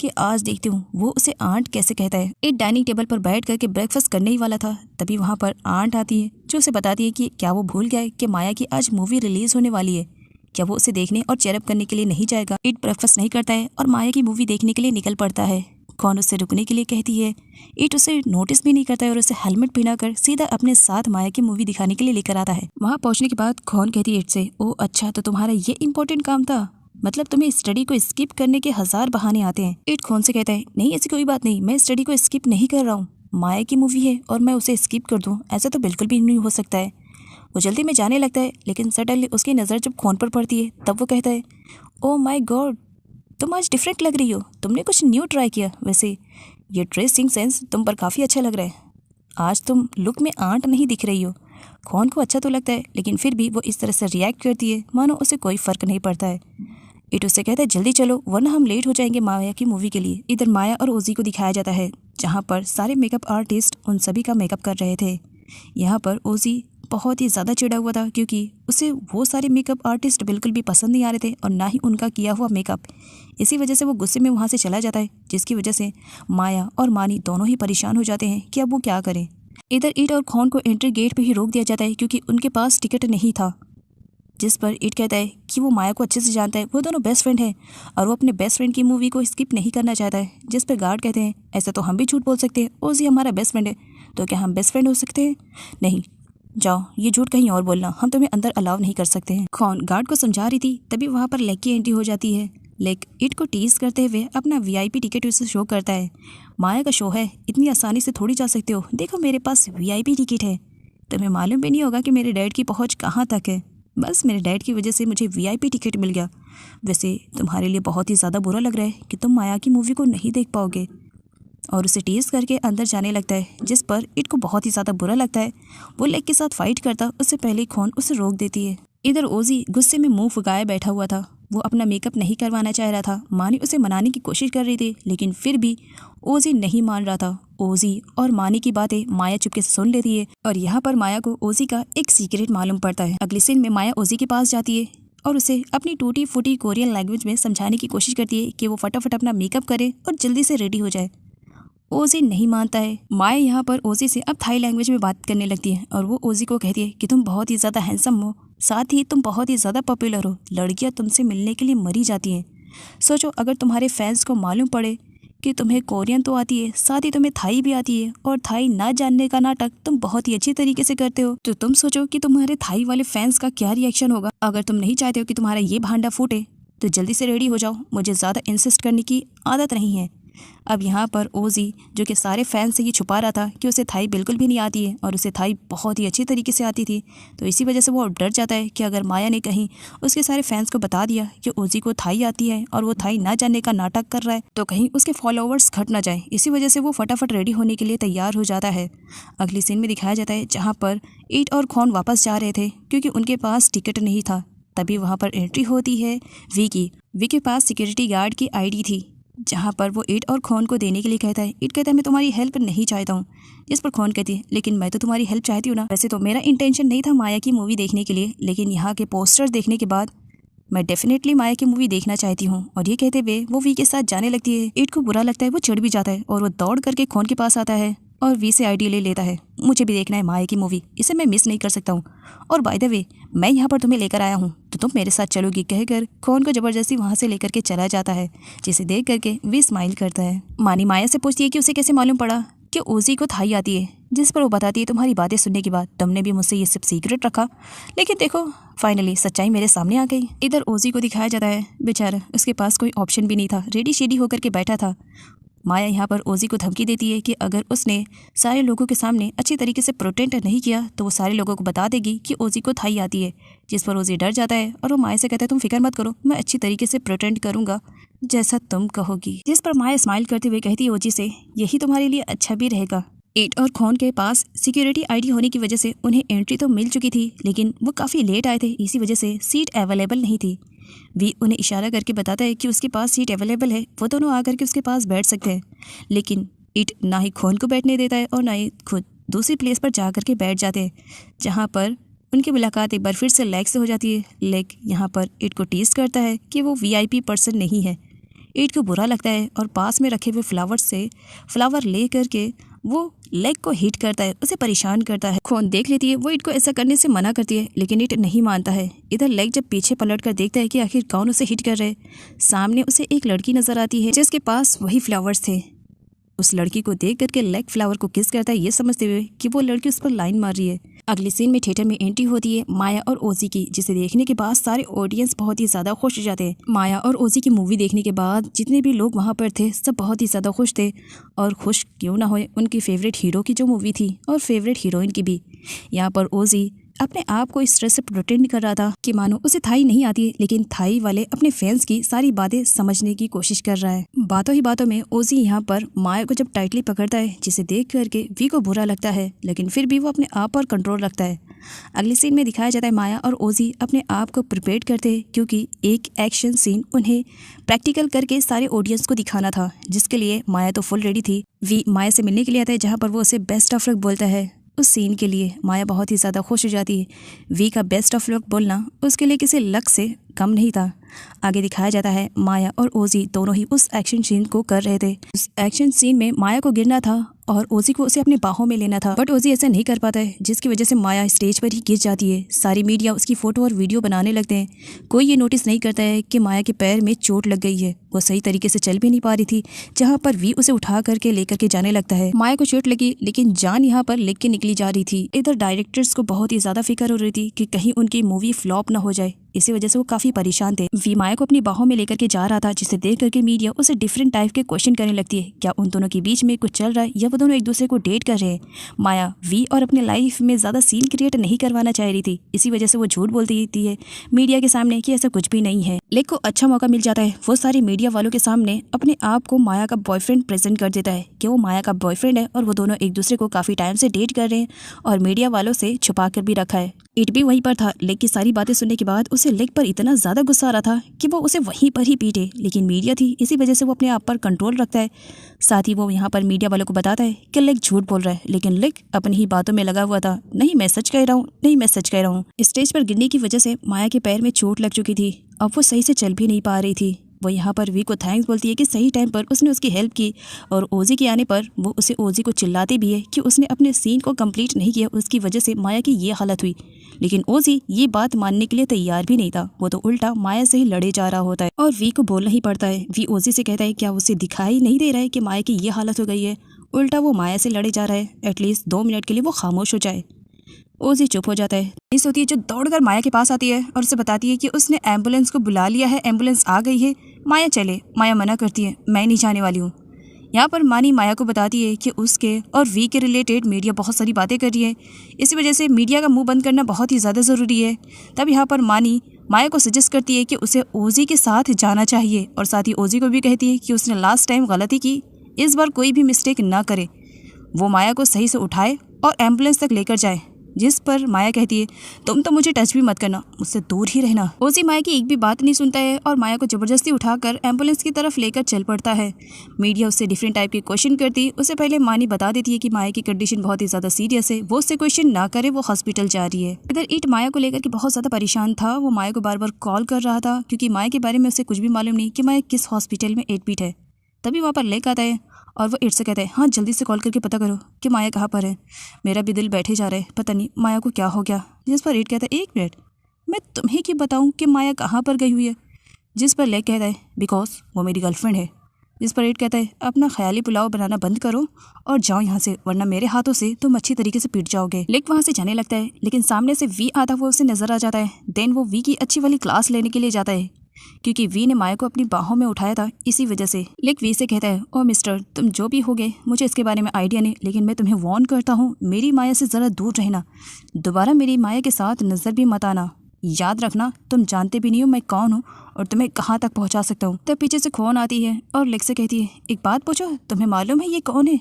कि आज देखती हूँ वो उसे आंट कैसे कहता है। ईट डाइनिंग टेबल पर बैठ करके ब्रेकफास्ट करने ही वाला था, तभी वहाँ पर आंट आती है जो उसे बताती है कि क्या वो भूल गया है कि माया की आज मूवी रिलीज होने वाली है, क्या वो उसे देखने और चेयरअप करने के लिए नहीं जाएगा। ईट ब्रेकफास्ट नहीं करता है और माया की मूवी देखने के लिए निकल पड़ता है। कौन उससे रुकने के लिए कहती है। ईट उसे नोटिस भी नहीं करता है और उसे हेलमेट पहनाकर सीधा अपने साथ माया की मूवी दिखाने के लिए लेकर आता है। वहाँ पहुँचने के बाद कौन कहती है ईट से, ओ अच्छा तो तुम्हारा ये इंपॉर्टेंट काम था, मतलब तुम्हें स्टडी को स्किप करने के 1000 बहाने आते हैं। ईट कौन से कहता है, नहीं ऐसी कोई बात नहीं, मैं स्टडी को स्किप नहीं कर रहा हूँ, माया की मूवी है और मैं उसे स्किप कर दूँ ऐसा तो बिल्कुल भी नहीं हो सकता है। वो जल्दी में जाने लगता है, लेकिन सडनली उसकी नज़र जब खोन पर पड़ती है तब वो कहता है, ओ माय गॉड तुम आज डिफरेंट लग रही हो, तुमने कुछ न्यू ट्राई किया। वैसे ये ड्रेसिंग सेंस तुम पर काफ़ी अच्छा लग रहा है, आज तुम लुक में आंट नहीं दिख रही हो। खोन को अच्छा तो लगता है लेकिन फिर भी वो इस तरह से रिएक्ट करती है मानो उसे कोई फ़र्क नहीं पड़ता है। ईट उससे कहता है जल्दी चलो वरना हम लेट हो जाएंगे माया की मूवी के लिए। इधर माया और ओजी को दिखाया जाता है जहाँ पर सारे मेकअप आर्टिस्ट उन सभी का मेकअप कर रहे थे। यहाँ पर ओजी बहुत ही ज़्यादा चिढ़ा हुआ था क्योंकि उसे वो सारे मेकअप आर्टिस्ट बिल्कुल भी पसंद नहीं आ रहे थे और ना ही उनका किया हुआ मेकअप। इसी वजह से वो गुस्से में वहाँ से चला जाता है, जिसकी वजह से माया और मानी दोनों ही परेशान हो जाते हैं कि अब वो क्या करें। इधर ईट और खोन को एंट्री गेट पे ही रोक दिया जाता है क्योंकि उनके पास टिकट नहीं था, जिस पर ईट कहता है कि वो माया को अच्छे से जानता है, वो दोनों बेस्ट फ्रेंड हैं और वो अपने बेस्ट फ्रेंड की मूवी को स्किप नहीं करना चाहता है। जिस पर गार्ड कहते हैं ऐसा तो हम भी झूठ बोल सकते हैं, ओजी हमारा बेस्ट फ्रेंड है तो क्या हम बेस्ट फ्रेंड हो सकते हैं? नहीं, जाओ ये झूठ कहीं और बोलना, हम तुम्हें अंदर अलाउ नहीं कर सकते हैं। खोन गार्ड को समझा रही थी तभी वहाँ पर लेक की एंट्री हो जाती है। लेक ईट को टीज करते हुए अपना वीआईपी टिकट उसे शो करता है। माया का शो है, इतनी आसानी से थोड़ी जा सकते हो, देखो मेरे पास वीआईपी टिकट है, तुम्हें मालूम भी नहीं होगा कि मेरे डैड की पहुँच कहाँ तक है, बस मेरे डैड की वजह से मुझे वीआईपी टिकट मिल गया। वैसे तुम्हारे लिए बहुत ही ज़्यादा बुरा लग रहा है कि तुम माया की मूवी को नहीं देख पाओगे, और उसे टीज करके अंदर जाने लगता है, जिस पर ईट को बहुत ही ज़्यादा बुरा लगता है। वो लेक के साथ फाइट करता उससे पहले खोन उसे रोक देती है। इधर ओजी गुस्से में मुंह फुकाए बैठा हुआ था, वो अपना मेकअप नहीं करवाना चाह रहा था। मानी उसे मनाने की कोशिश कर रही थी लेकिन फिर भी ओजी नहीं मान रहा था। ओजी और मानी की बातें माया चुपके से सुन लेती है और यहाँ पर माया को ओजी का एक सीक्रेट मालूम पड़ता है। अगले सीन में माया ओजी के पास जाती है और उसे अपनी टूटी फूटी कोरियन लैंग्वेज में समझाने की कोशिश करती है कि वो फटाफट अपना मेकअप करे और जल्दी से रेडी हो जाए। ओजी नहीं मानता है। माया यहाँ पर ओजी से अब थाई लैंग्वेज में बात करने लगती है और वो ओजी को कहती है कि तुम बहुत ही ज़्यादा हैंडसम हो, साथ ही तुम बहुत ही ज़्यादा पॉपुलर हो, लड़कियाँ तुमसे मिलने के लिए मरी जाती हैं। सोचो अगर तुम्हारे फैंस को मालूम पड़े कि तुम्हें कोरियन तो आती है, साथ ही तुम्हें थाई भी आती है और थाई ना जानने का नाटक तुम बहुत ही अच्छी तरीके से करते हो, तो तुम सोचो कि तुम्हारे थाई वाले फैंस का क्या रिएक्शन होगा। अगर तुम नहीं चाहते हो कि तुम्हारा ये भांडा फूटे तो जल्दी से रेडी हो जाओ, मुझे ज़्यादा इंसिस्ट करने की आदत नहीं है। अब यहाँ पर ओजी जो कि सारे फैंस से ये छुपा रहा था कि उसे थाई बिल्कुल भी नहीं आती है और उसे थाई बहुत ही अच्छी तरीके से आती थी, तो इसी वजह से वो डर जाता है कि अगर माया ने कहीं उसके सारे फैंस को बता दिया कि ओजी को थाई आती है और वो थाई ना जानने का नाटक कर रहा है तो कहीं उसके फॉलोअर्स घट ना जाए। इसी वजह से वो फटाफट रेडी होने के लिए तैयार हो जाता है। अगली सीन में दिखाया जाता है जहाँ पर ईट और खोन वापस जा रहे थे क्योंकि उनके पास टिकट नहीं था। तभी वहाँ पर एंट्री होती है वी की। वी के पास सिक्योरिटी गार्ड की आईडी थी, जहाँ पर वो ईट और खोन को देने के लिए कहता है। ईट कहता है मैं तुम्हारी हेल्प नहीं चाहता हूँ, जिस पर खोन कहती है लेकिन मैं तो तुम्हारी हेल्प चाहती हूँ ना। वैसे तो मेरा इंटेंशन नहीं था माया की मूवी देखने के लिए, लेकिन यहाँ के पोस्टर्स देखने के बाद मैं डेफिनेटली माया की मूवी देखना चाहती हूँ। और ये कहते हुए वो वी के साथ जाने लगती है। ईट को बुरा लगता है, वो चिढ़ भी जाता है और वो दौड़ करके खोन के पास आता है और वी से आईडी ले लेता है। मुझे भी देखना है माया की मूवी, इसे मैं मिस नहीं कर सकता हूँ, और बाय द वे मैं यहाँ पर तुम्हें लेकर आया हूँ तो तुम मेरे साथ चलोगी, कहकर खोन को जबरदस्ती वहाँ से लेकर के चला जाता है, जिसे देख करके वी स्माइल करता है। मानी माया से पूछती है कि उसे कैसे मालूम पड़ा कि ओजी को थाई आती है, जिस पर वो बताती है तुम्हारी बातें सुनने के बाद तुमने भी मुझसे ये सब सीक्रेट रखा, लेकिन देखो फाइनली सच्चाई मेरे सामने आ गई। इधर ओजी को दिखाया जाता है, बेचारा उसके पास कोई ऑप्शन भी नहीं था, रेडी शेडी होकर के बैठा था। माया यहाँ पर ओजी को धमकी देती है कि अगर उसने सारे लोगों के सामने अच्छी तरीके से प्रोटेक्ट नहीं किया तो वो सारे लोगों को बता देगी कि ओजी को थाई आती है, जिस पर ओजी डर जाता है और वो माया से कहता है तुम फिक्र मत करो, मैं अच्छी तरीके से प्रोटेक्ट करूँगा जैसा तुम कहोगी। जिस पर माया स्माइल करते हुए कहती है ओजी से यही तुम्हारे लिए अच्छा भी रहेगा। ईट और खोन के पास सिक्योरिटी आईडी होने की वजह से उन्हें एंट्री तो मिल चुकी थी, लेकिन वो काफ़ी लेट आए थे, इसी वजह से सीट अवेलेबल नहीं थी। वी उन्हें इशारा करके बताता है कि उसके पास सीट अवेलेबल है, वो दोनों आकर के उसके पास बैठ सकते हैं, लेकिन ईट ना ही खोन को बैठने देता है और ना ही खुद दूसरी प्लेस पर जा कर के बैठ जाते हैं, जहाँ पर उनकी मुलाकात एक बार फिर से लेक से हो जाती है। लेक यहाँ पर इट को टीज करता है कि वो VIP पर्सन नहीं है। इट को बुरा लगता है और पास में रखे हुए फ्लावर से फ्लावर ले करके वो लेग को हिट करता है, उसे परेशान करता है। खून देख लेती है, वो इट को ऐसा करने से मना करती है, लेकिन इट नहीं मानता है। इधर लेग जब पीछे पलट कर देखता है कि आखिर कौन उसे हिट कर रहे, सामने उसे एक लड़की नजर आती है जिसके पास वही फ्लावर्स थे। उस लड़की को देख करके लेग फ्लावर को किस करता है, ये समझते हुए कि वो लड़की उस पर लाइन मार रही है। अगले सीन में थिएटर में एंट्री होती है माया और ओजी की, जिसे देखने के बाद सारे ऑडियंस बहुत ही ज्यादा खुश हो जाते हैं। माया और ओजी की मूवी देखने के बाद जितने भी लोग वहाँ पर थे सब बहुत ही ज्यादा खुश थे, और खुश क्यों ना होए, उनकी फेवरेट हीरो की जो मूवी थी और फेवरेट हीरोइन की भी। यहाँ पर ओजी अपने आप को इस तरह से प्रोटेक्ट कर रहा था कि मानो उसे थाई नहीं आती, लेकिन थाई वाले अपने फैंस की सारी बातें समझने की कोशिश कर रहा है। बातों ही बातों में ओजी यहाँ पर माया को जब टाइटली पकड़ता है, जिसे देख करके वी को बुरा लगता है, लेकिन फिर भी वो अपने आप पर कंट्रोल रखता है। अगले सीन में दिखाया जाता है माया और ओजी अपने आप को प्रिपेयर करते हैं, क्योंकि एक एक्शन सीन उन्हें प्रैक्टिकल करके सारे ऑडियंस को दिखाना था, जिसके लिए माया तो फुल रेडी थी। वी माया से मिलने के लिए आता है, जहाँ पर वो उसे बेस्ट ऑफ लक बोलता है। उस सीन के लिए माया बहुत ही ज़्यादा खुश हो जाती है। वी का बेस्ट ऑफ लक बोलना उसके लिए किसी लक से कम नहीं था। आगे दिखाया जाता है माया और ओजी दोनों ही उस एक्शन सीन को कर रहे थे। उस एक्शन सीन में माया को गिरना था और ओजी को उसे अपनी बाहों में लेना था, बट ओजी ऐसा नहीं कर पाता है, जिसकी वजह से माया स्टेज पर ही गिर जाती है। सारी मीडिया उसकी फोटो और वीडियो बनाने लगते हैं। कोई ये नोटिस नहीं करता है कि माया के पैर में चोट लग गई है, वो सही तरीके से चल भी नहीं पा रही थी, जहाँ पर वी उसे उठा करके लेकर के जाने लगता है। माया को चोट लगी, लेकिन जान यहाँ पर लेके निकली जा रही थी। इधर डायरेक्टर्स को बहुत ही ज्यादा फिक्र हो रही थी कि कहीं उनकी मूवी फ्लॉप न हो जाए, इसी वजह से वो काफी परेशान थे। वी माया को अपनी बाहों में लेकर के जा रहा था, जिसे देख करके मीडिया उसे डिफरेंट टाइप के क्वेश्चन करने लगती है। क्या उन दोनों के बीच में कुछ चल रहा है या वो दोनों एक दूसरे को डेट कर रहे हैं? माया वी और अपने लाइफ में ज्यादा सीन क्रिएट नहीं करवाना चाह रही थी, इसी वजह से वो झूठ बोलती थी है मीडिया के सामने कि ऐसा कुछ भी नहीं है। लेक को अच्छा मौका मिल जाता है, वो सारे मीडिया वालों के सामने अपने आप को माया का बॉयफ्रेंड प्रेजेंट कर देता है कि वो माया का बॉयफ्रेंड है और वो दोनों एक दूसरे को काफी टाइम से डेट कर रहे हैं और मीडिया वालों से छुपा कर भी रखा है। इट भी वहीं पर था। लेक की सारी बातें सुनने के बाद उसे लेक पर इतना ज्यादा गुस्सा आ रहा था कि वो उसे वहीं पर ही पीटे, लेकिन मीडिया थी, इसी वजह से वो अपने आप पर कंट्रोल रखता है। साथ ही वो यहाँ पर मीडिया वालों को बताता है कि लेक झूठ बोल रहा है, लेकिन लेक अपनी ही बातों में लगा हुआ था। नहीं मैं सच कह रहा हूँ, नहीं मैं सच कह रहा हूँ। स्टेज पर गिरने की वजह से माया के पैर में चोट लग चुकी थी, अब वो सही से चल भी नहीं पा रही थी। वो यहाँ पर वी को थैंक्स बोलती है कि सही टाइम पर उसने उसकी हेल्प की, और ओजी के आने पर वो उसे ओजी को चिल्लाती भी है कि उसने अपने सीन को कंप्लीट नहीं किया, उसकी वजह से माया की ये हालत हुई। लेकिन ओजी ये बात मानने के लिए तैयार भी नहीं था, वो तो उल्टा माया से ही लड़े जा रहा होता है और वी को बोलना ही पड़ता है। वी ओजी से कहता है क्या उसे दिखाई नहीं दे रहा है कि माया की ये हालत हो गई है? उल्टा वो माया से लड़े जा रहा है। एटलीस्ट 2 मिनट के लिए वो खामोश हो जाए। ओजी चुप हो जाता है। पुलिस होती है जो दौड़कर माया के पास आती है और उसे बताती है कि उसने एम्बुलेंस को बुला लिया है, एम्बुलेंस आ गई है, माया चले। माया मना करती है, मैं नहीं जाने वाली हूँ। यहाँ पर मानी माया को बताती है कि उसके और वी के रिलेटेड मीडिया बहुत सारी बातें कर रही है, इसी वजह से मीडिया का मुंह बंद करना बहुत ही ज़्यादा ज़रूरी है। तब यहाँ पर मानी माया को सजेस्ट करती है कि उसे ओजी के साथ जाना चाहिए, और साथ ही ओजी को भी कहती है कि उसने लास्ट टाइम गलती की, इस बार कोई भी मिस्टेक ना करे, वो माया को सही से उठाए और एम्बुलेंस तक लेकर जाए। जिस पर माया कहती है तुम तो मुझे टच भी मत करना, मुझसे दूर ही रहना। ओजी माया की एक भी बात नहीं सुनता है और माया को जबरदस्ती उठाकर एम्बुलेंस की तरफ लेकर चल पड़ता है। मीडिया उससे डिफरेंट टाइप के क्वेश्चन करती, उससे पहले मानी बता देती है कि माया की कंडीशन बहुत ही ज़्यादा सीरियस है, वो उससे क्वेश्चन ना करे, वो हॉस्पिटल जा रही है। इधर इट माया को लेकर के बहुत ज़्यादा परेशान था, वो माया को बार बार कॉल कर रहा था क्योंकि माया के बारे में उसे कुछ भी मालूम नहीं कि माया किस हॉस्पिटल में एडमिट है। तभी वहाँ पर लेक आता है और वो इट से कहता है हाँ जल्दी से कॉल करके पता करो कि माया कहाँ पर है, मेरा भी दिल बैठे जा रहा है, पता नहीं माया को क्या हो गया। जिस पर इट कहता है 1 मिनट, मैं तुम्हें क्यों बताऊँ कि माया कहाँ पर गई हुई है? जिस पर लेक कहता है बिकॉज वो मेरी गर्लफ्रेंड है। जिस पर इट कहता है अपना ख्याली पुलाव बनाना बंद करो और जाओ यहाँ से, वरना मेरे हाथों से तुम अच्छी तरीके से पीट जाओगे। लेक वहाँ से जाने लगता है, लेकिन सामने से वी आता हुआ उसे नजर आ जाता है। देन वो वी की अच्छी वाली क्लास लेने के लिए जाता है क्योंकि वी ने माया को अपनी बाहों में उठाया था, इसी वजह से। लेक वी से कहता है ओ मिस्टर, तुम जो भी होगे मुझे इसके बारे में आइडिया नहीं, लेकिन मैं तुम्हें वार्न करता हूँ मेरी माया से ज़रा दूर रहना, दोबारा मेरी माया के साथ नज़र भी मत आना। याद रखना तुम जानते भी नहीं हो मैं कौन हूँ और तुम्हें कहाँ तक पहुँचा सकता हूँ। तब पीछे से खोन आती है और लेक से कहती है एक बात पूछो, तुम्हें मालूम है ये कौन है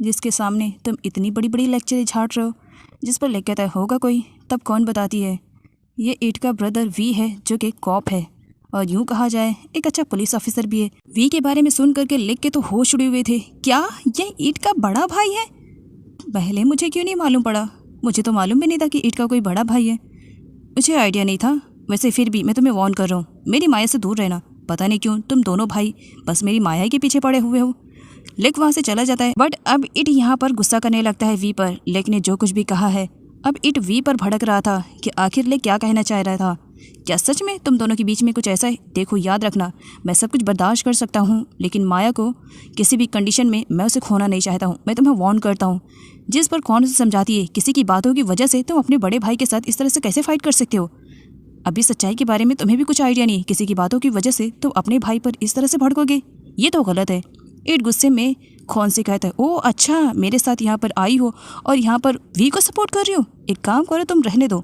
जिसके सामने तुम इतनी बड़ी बड़ी लेक्चर झाड़ रहे हो? जिस पर लेक कहता है होगा कोई। तब कौन बताती है ये इट का ब्रदर वी है जो कि कॉप है, और यूं कहा जाए एक अच्छा पुलिस ऑफिसर भी है। वी के बारे में सुन करके लेक के तो होश उड़े हुए थे। क्या ये ईट का बड़ा भाई है? पहले मुझे क्यों नहीं मालूम पड़ा? मुझे तो मालूम भी नहीं था कि ईट का कोई बड़ा भाई है। मुझे आइडिया नहीं था। वैसे फिर भी मैं तुम्हें वार्न कर रहा हूँ, मेरी माया से दूर रहना। पता नहीं क्यों तुम दोनों भाई बस मेरी माया के पीछे पड़े हुए हो। लेक वहाँ से चला जाता है, बट अब इट यहाँ पर गुस्सा करने लगता है वी पर। लेक ने जो कुछ भी कहा है, अब इट वी पर भड़क रहा था कि आखिर लेक क्या कहना चाह रहा था। क्या सच में तुम दोनों के बीच में कुछ ऐसा है? देखो याद रखना, मैं सब कुछ बर्दाश्त कर सकता हूँ, लेकिन माया को किसी भी कंडीशन में मैं उसे खोना नहीं चाहता हूँ। मैं तुम्हें वार्न करता हूँ। जिस पर कौन उसे समझाती है, किसी की बातों की वजह से तुम अपने बड़े भाई के साथ इस तरह से कैसे फाइट कर सकते हो? अभी सच्चाई के बारे में तुम्हें भी कुछ आइडिया नहीं। किसी की बातों की वजह से तुम अपने भाई पर इस तरह से भड़कोगे, ये तो गलत है। इट गुस्से में कौन से कहता है, ओह अच्छा, मेरे साथ यहाँ पर आई हो और यहाँ पर वी को सपोर्ट कर रही हो। एक काम करो, तुम रहने दो,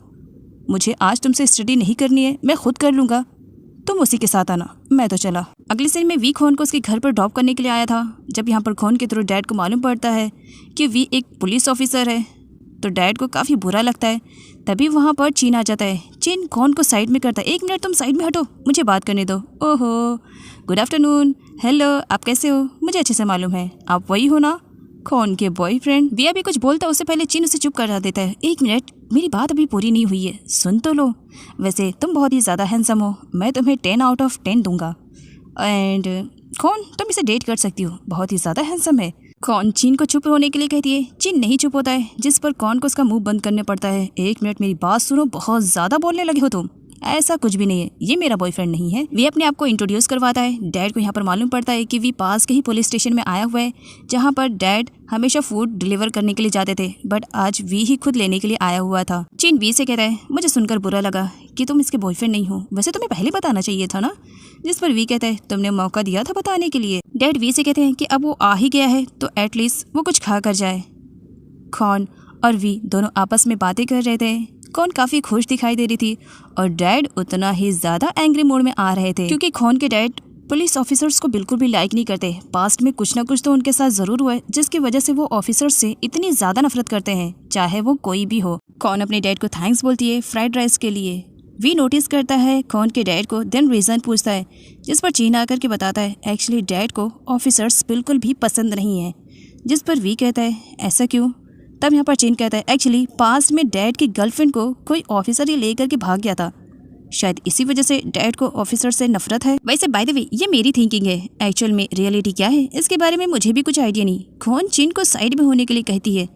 मुझे आज तुमसे स्टडी नहीं करनी है, मैं खुद कर लूँगा, तुम उसी के साथ आना, मैं तो चला। अगले सीन में वी खोन को उसके घर पर ड्रॉप करने के लिए आया था। जब यहाँ पर खोन के थ्रू डैड को मालूम पड़ता है कि वी एक पुलिस ऑफिसर है, तो डैड को काफ़ी बुरा लगता है। तभी वहाँ पर चीन आ जाता है। चीन खोन को साइड में करता है, एक मिनट तुम साइड में हटो, मुझे बात करने दो। ओहो, गुड आफ्टरनून, हेलो, आप कैसे हो? मुझे अच्छे से मालूम है, आप वही हो ना, खोन के बॉयफ्रेंड। वी अभी कुछ बोलता है, उससे पहले चीन उसे चुप करा देता है। एक मिनट, मेरी बात अभी पूरी नहीं हुई है, सुन तो लो। वैसे तुम बहुत ही ज़्यादा हैंडसम हो, मैं तुम्हें 10 आउट ऑफ 10 दूंगा। एंड कौन, तुम इसे डेट कर सकती हो, बहुत ही ज़्यादा हैंडसम है। कौन चीन को चुप होने के लिए कहती है। चीन नहीं चुप होता है, जिस पर कौन को उसका मुंह बंद करने पड़ता है। एक मिनट, मेरी बात सुनो, बहुत ज़्यादा बोलने लगे हो तुम। ऐसा कुछ भी नहीं है, ये मेरा बॉयफ्रेंड नहीं है। वी अपने आप को इंट्रोड्यूस करवाता है। डैड को यहाँ पर मालूम पड़ता है कि वी पास के ही पुलिस स्टेशन में आया हुआ है, जहाँ पर डैड हमेशा फूड डिलीवर करने के लिए जाते थे, बट आज वी ही खुद लेने के लिए आया हुआ था। चीन वी से कहता है, मुझे सुनकर बुरा लगा कि तुम इसके बॉयफ्रेंड नहीं हो, वैसे तुम्हें पहले बताना चाहिए था ना। जिस पर वी कहता है, तुमने मौका दिया था बताने के लिए। डैड वी से कहते हैं कि अब वो आ ही गया है तो एटलीस्ट वो कुछ खा कर जाए। कौन और वी दोनों आपस में बातें कर रहे थे। कौन काफ़ी खुश दिखाई दे रही थी और डैड उतना ही ज़्यादा एंग्री मोड में आ रहे थे, क्योंकि कौन के डैड पुलिस ऑफिसर्स को बिल्कुल भी लाइक नहीं करते। पास्ट में कुछ ना कुछ तो उनके साथ ज़रूर हुआ है, जिसकी वजह से वो ऑफिसर्स से इतनी ज़्यादा नफरत करते हैं, चाहे वो कोई भी हो। कौन अपने डैड को थैंक्स बोलती है फ्राइड राइस के लिए। वी नोटिस करता है कौन के डैड को, देन रीज़न पूछता है, जिस पर चीन आकर के बताता है एक्चुअली डैड को ऑफिसर्स बिल्कुल भी पसंद नहीं है। जिस पर वी कहता है, ऐसा क्यों? तब यहाँ पर चीन कहता है, एक्चुअली पास्ट में डैड की गर्लफ्रेंड को कोई ऑफिसर ही लेकर के भाग गया था, शायद इसी वजह से डैड को ऑफिसर से नफरत है। वैसे बाय द वे, ये मेरी थिंकिंग है, एक्चुअल में रियलिटी क्या है इसके बारे में मुझे भी कुछ आइडिया नहीं। कौन चीन को साइड में होने के लिए कहती है।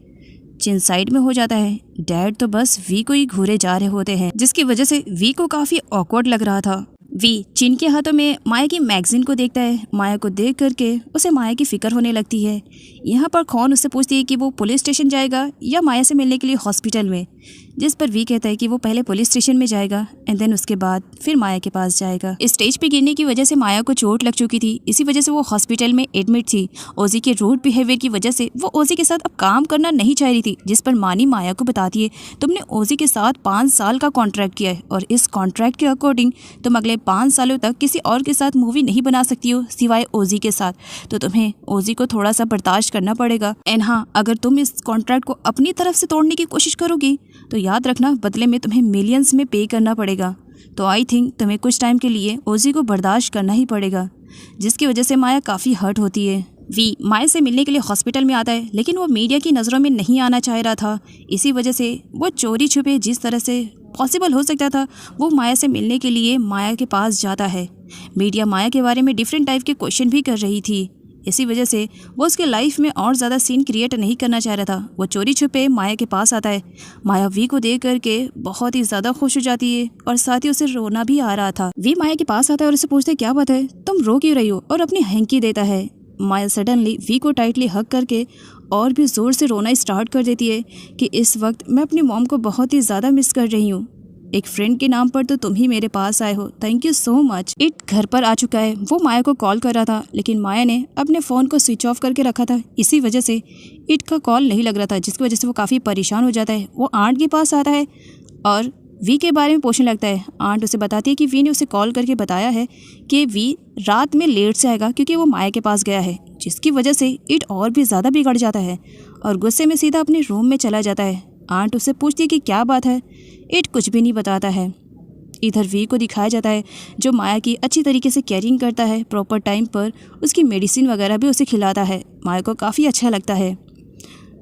चीन साइड में हो जाता है। डैड तो बस वी को ही घूरे जा रहे होते हैं, जिसकी वजह से वी को काफ़ी ऑकवर्ड लग रहा था। वी चीन के हाथों में माया की मैगजीन को देखता है। माया को देख करके उसे माया की फिक्र होने लगती है। यहाँ पर कौन उससे पूछती है कि वो पुलिस स्टेशन जाएगा या माया से मिलने के लिए हॉस्पिटल में, जिस पर वी कहता है कि वो पहले पुलिस स्टेशन में जाएगा एंड देन उसके बाद फिर माया के पास जाएगा। स्टेज पे गिरने की वजह से माया को चोट लग चुकी थी, इसी वजह से वो हॉस्पिटल में एडमिट थी। ओजी के रूड बिहेवियर की वजह से वो ओजी के साथ अब काम करना नहीं चाह रही थी, जिस पर मानी माया को बताती है, तुमने ओजी के साथ 5 साल का कॉन्ट्रैक्ट किया है और इस कॉन्ट्रैक्ट के अकॉर्डिंग तुम अगले 5 सालों तक किसी और के साथ मूवी नहीं बना सकती हो सिवाय ओजी के साथ, तो तुम्हें ओजी को थोड़ा सा बर्दाश्त करना पड़ेगा। एंड हाँ, अगर तुम इस कॉन्ट्रैक्ट को अपनी तरफ से तोड़ने की कोशिश करोगी तो याद रखना बदले में तुम्हें मिलियंस में पे करना पड़ेगा। तो आई थिंक तुम्हें कुछ टाइम के लिए ओजी को बर्दाश्त करना ही पड़ेगा, जिसकी वजह से माया काफ़ी हर्ट होती है। वी माया से मिलने के लिए हॉस्पिटल में आता है, लेकिन वो मीडिया की नज़रों में नहीं आना चाह रहा था, इसी वजह से वो चोरी छुपे जिस तरह से पॉसिबल हो सकता था वो माया से मिलने के लिए माया के पास जाता है। मीडिया माया के बारे में डिफरेंट टाइप के क्वेश्चन भी कर रही थी, इसी वजह से वो उसके लाइफ में और ज़्यादा सीन क्रिएट नहीं करना चाह रहा था। वो चोरी छुपे माया के पास आता है। माया वी को देख करके बहुत ही ज़्यादा खुश हो जाती है और साथ ही उसे रोना भी आ रहा था। वी माया के पास आता है और उससे पूछते क्या बात है, तुम रो क्यों रही हो, और अपनी हैंकी देता है। माया सडनली वी को टाइटली हग करके और भी ज़ोर से रोना स्टार्ट कर देती है कि इस वक्त मैं अपनी मॉम को बहुत ही ज़्यादा मिस कर रही हूँ। एक फ्रेंड के नाम पर तो तुम ही मेरे पास आए हो, thank you so much. It घर पर आ चुका है। वो माया को कॉल कर रहा था, लेकिन माया ने अपने फ़ोन को स्विच ऑफ करके रखा था, इसी वजह से इट का कॉल नहीं लग रहा था, जिसकी वजह से वो काफ़ी परेशान हो जाता है। वो आंट के पास आता है और वी के बारे में पूछने लगता है। आंट उसे बताती है कि वी ने उसे कॉल करके बताया है कि वी रात में लेट से आएगा क्योंकि वो माया के पास गया है, जिसकी वजह से इट और भी ज़्यादा बिगड़ जाता है और गुस्से में सीधा अपने रूम में चला जाता है। आंट उससे पूछती है कि क्या बात है। इट कुछ भी नहीं बताता है। इधर वी को दिखाया जाता है जो माया की अच्छी तरीके से केयरिंग करता है, प्रॉपर टाइम पर उसकी मेडिसिन वगैरह भी उसे खिलाता है। माया को काफ़ी अच्छा लगता है।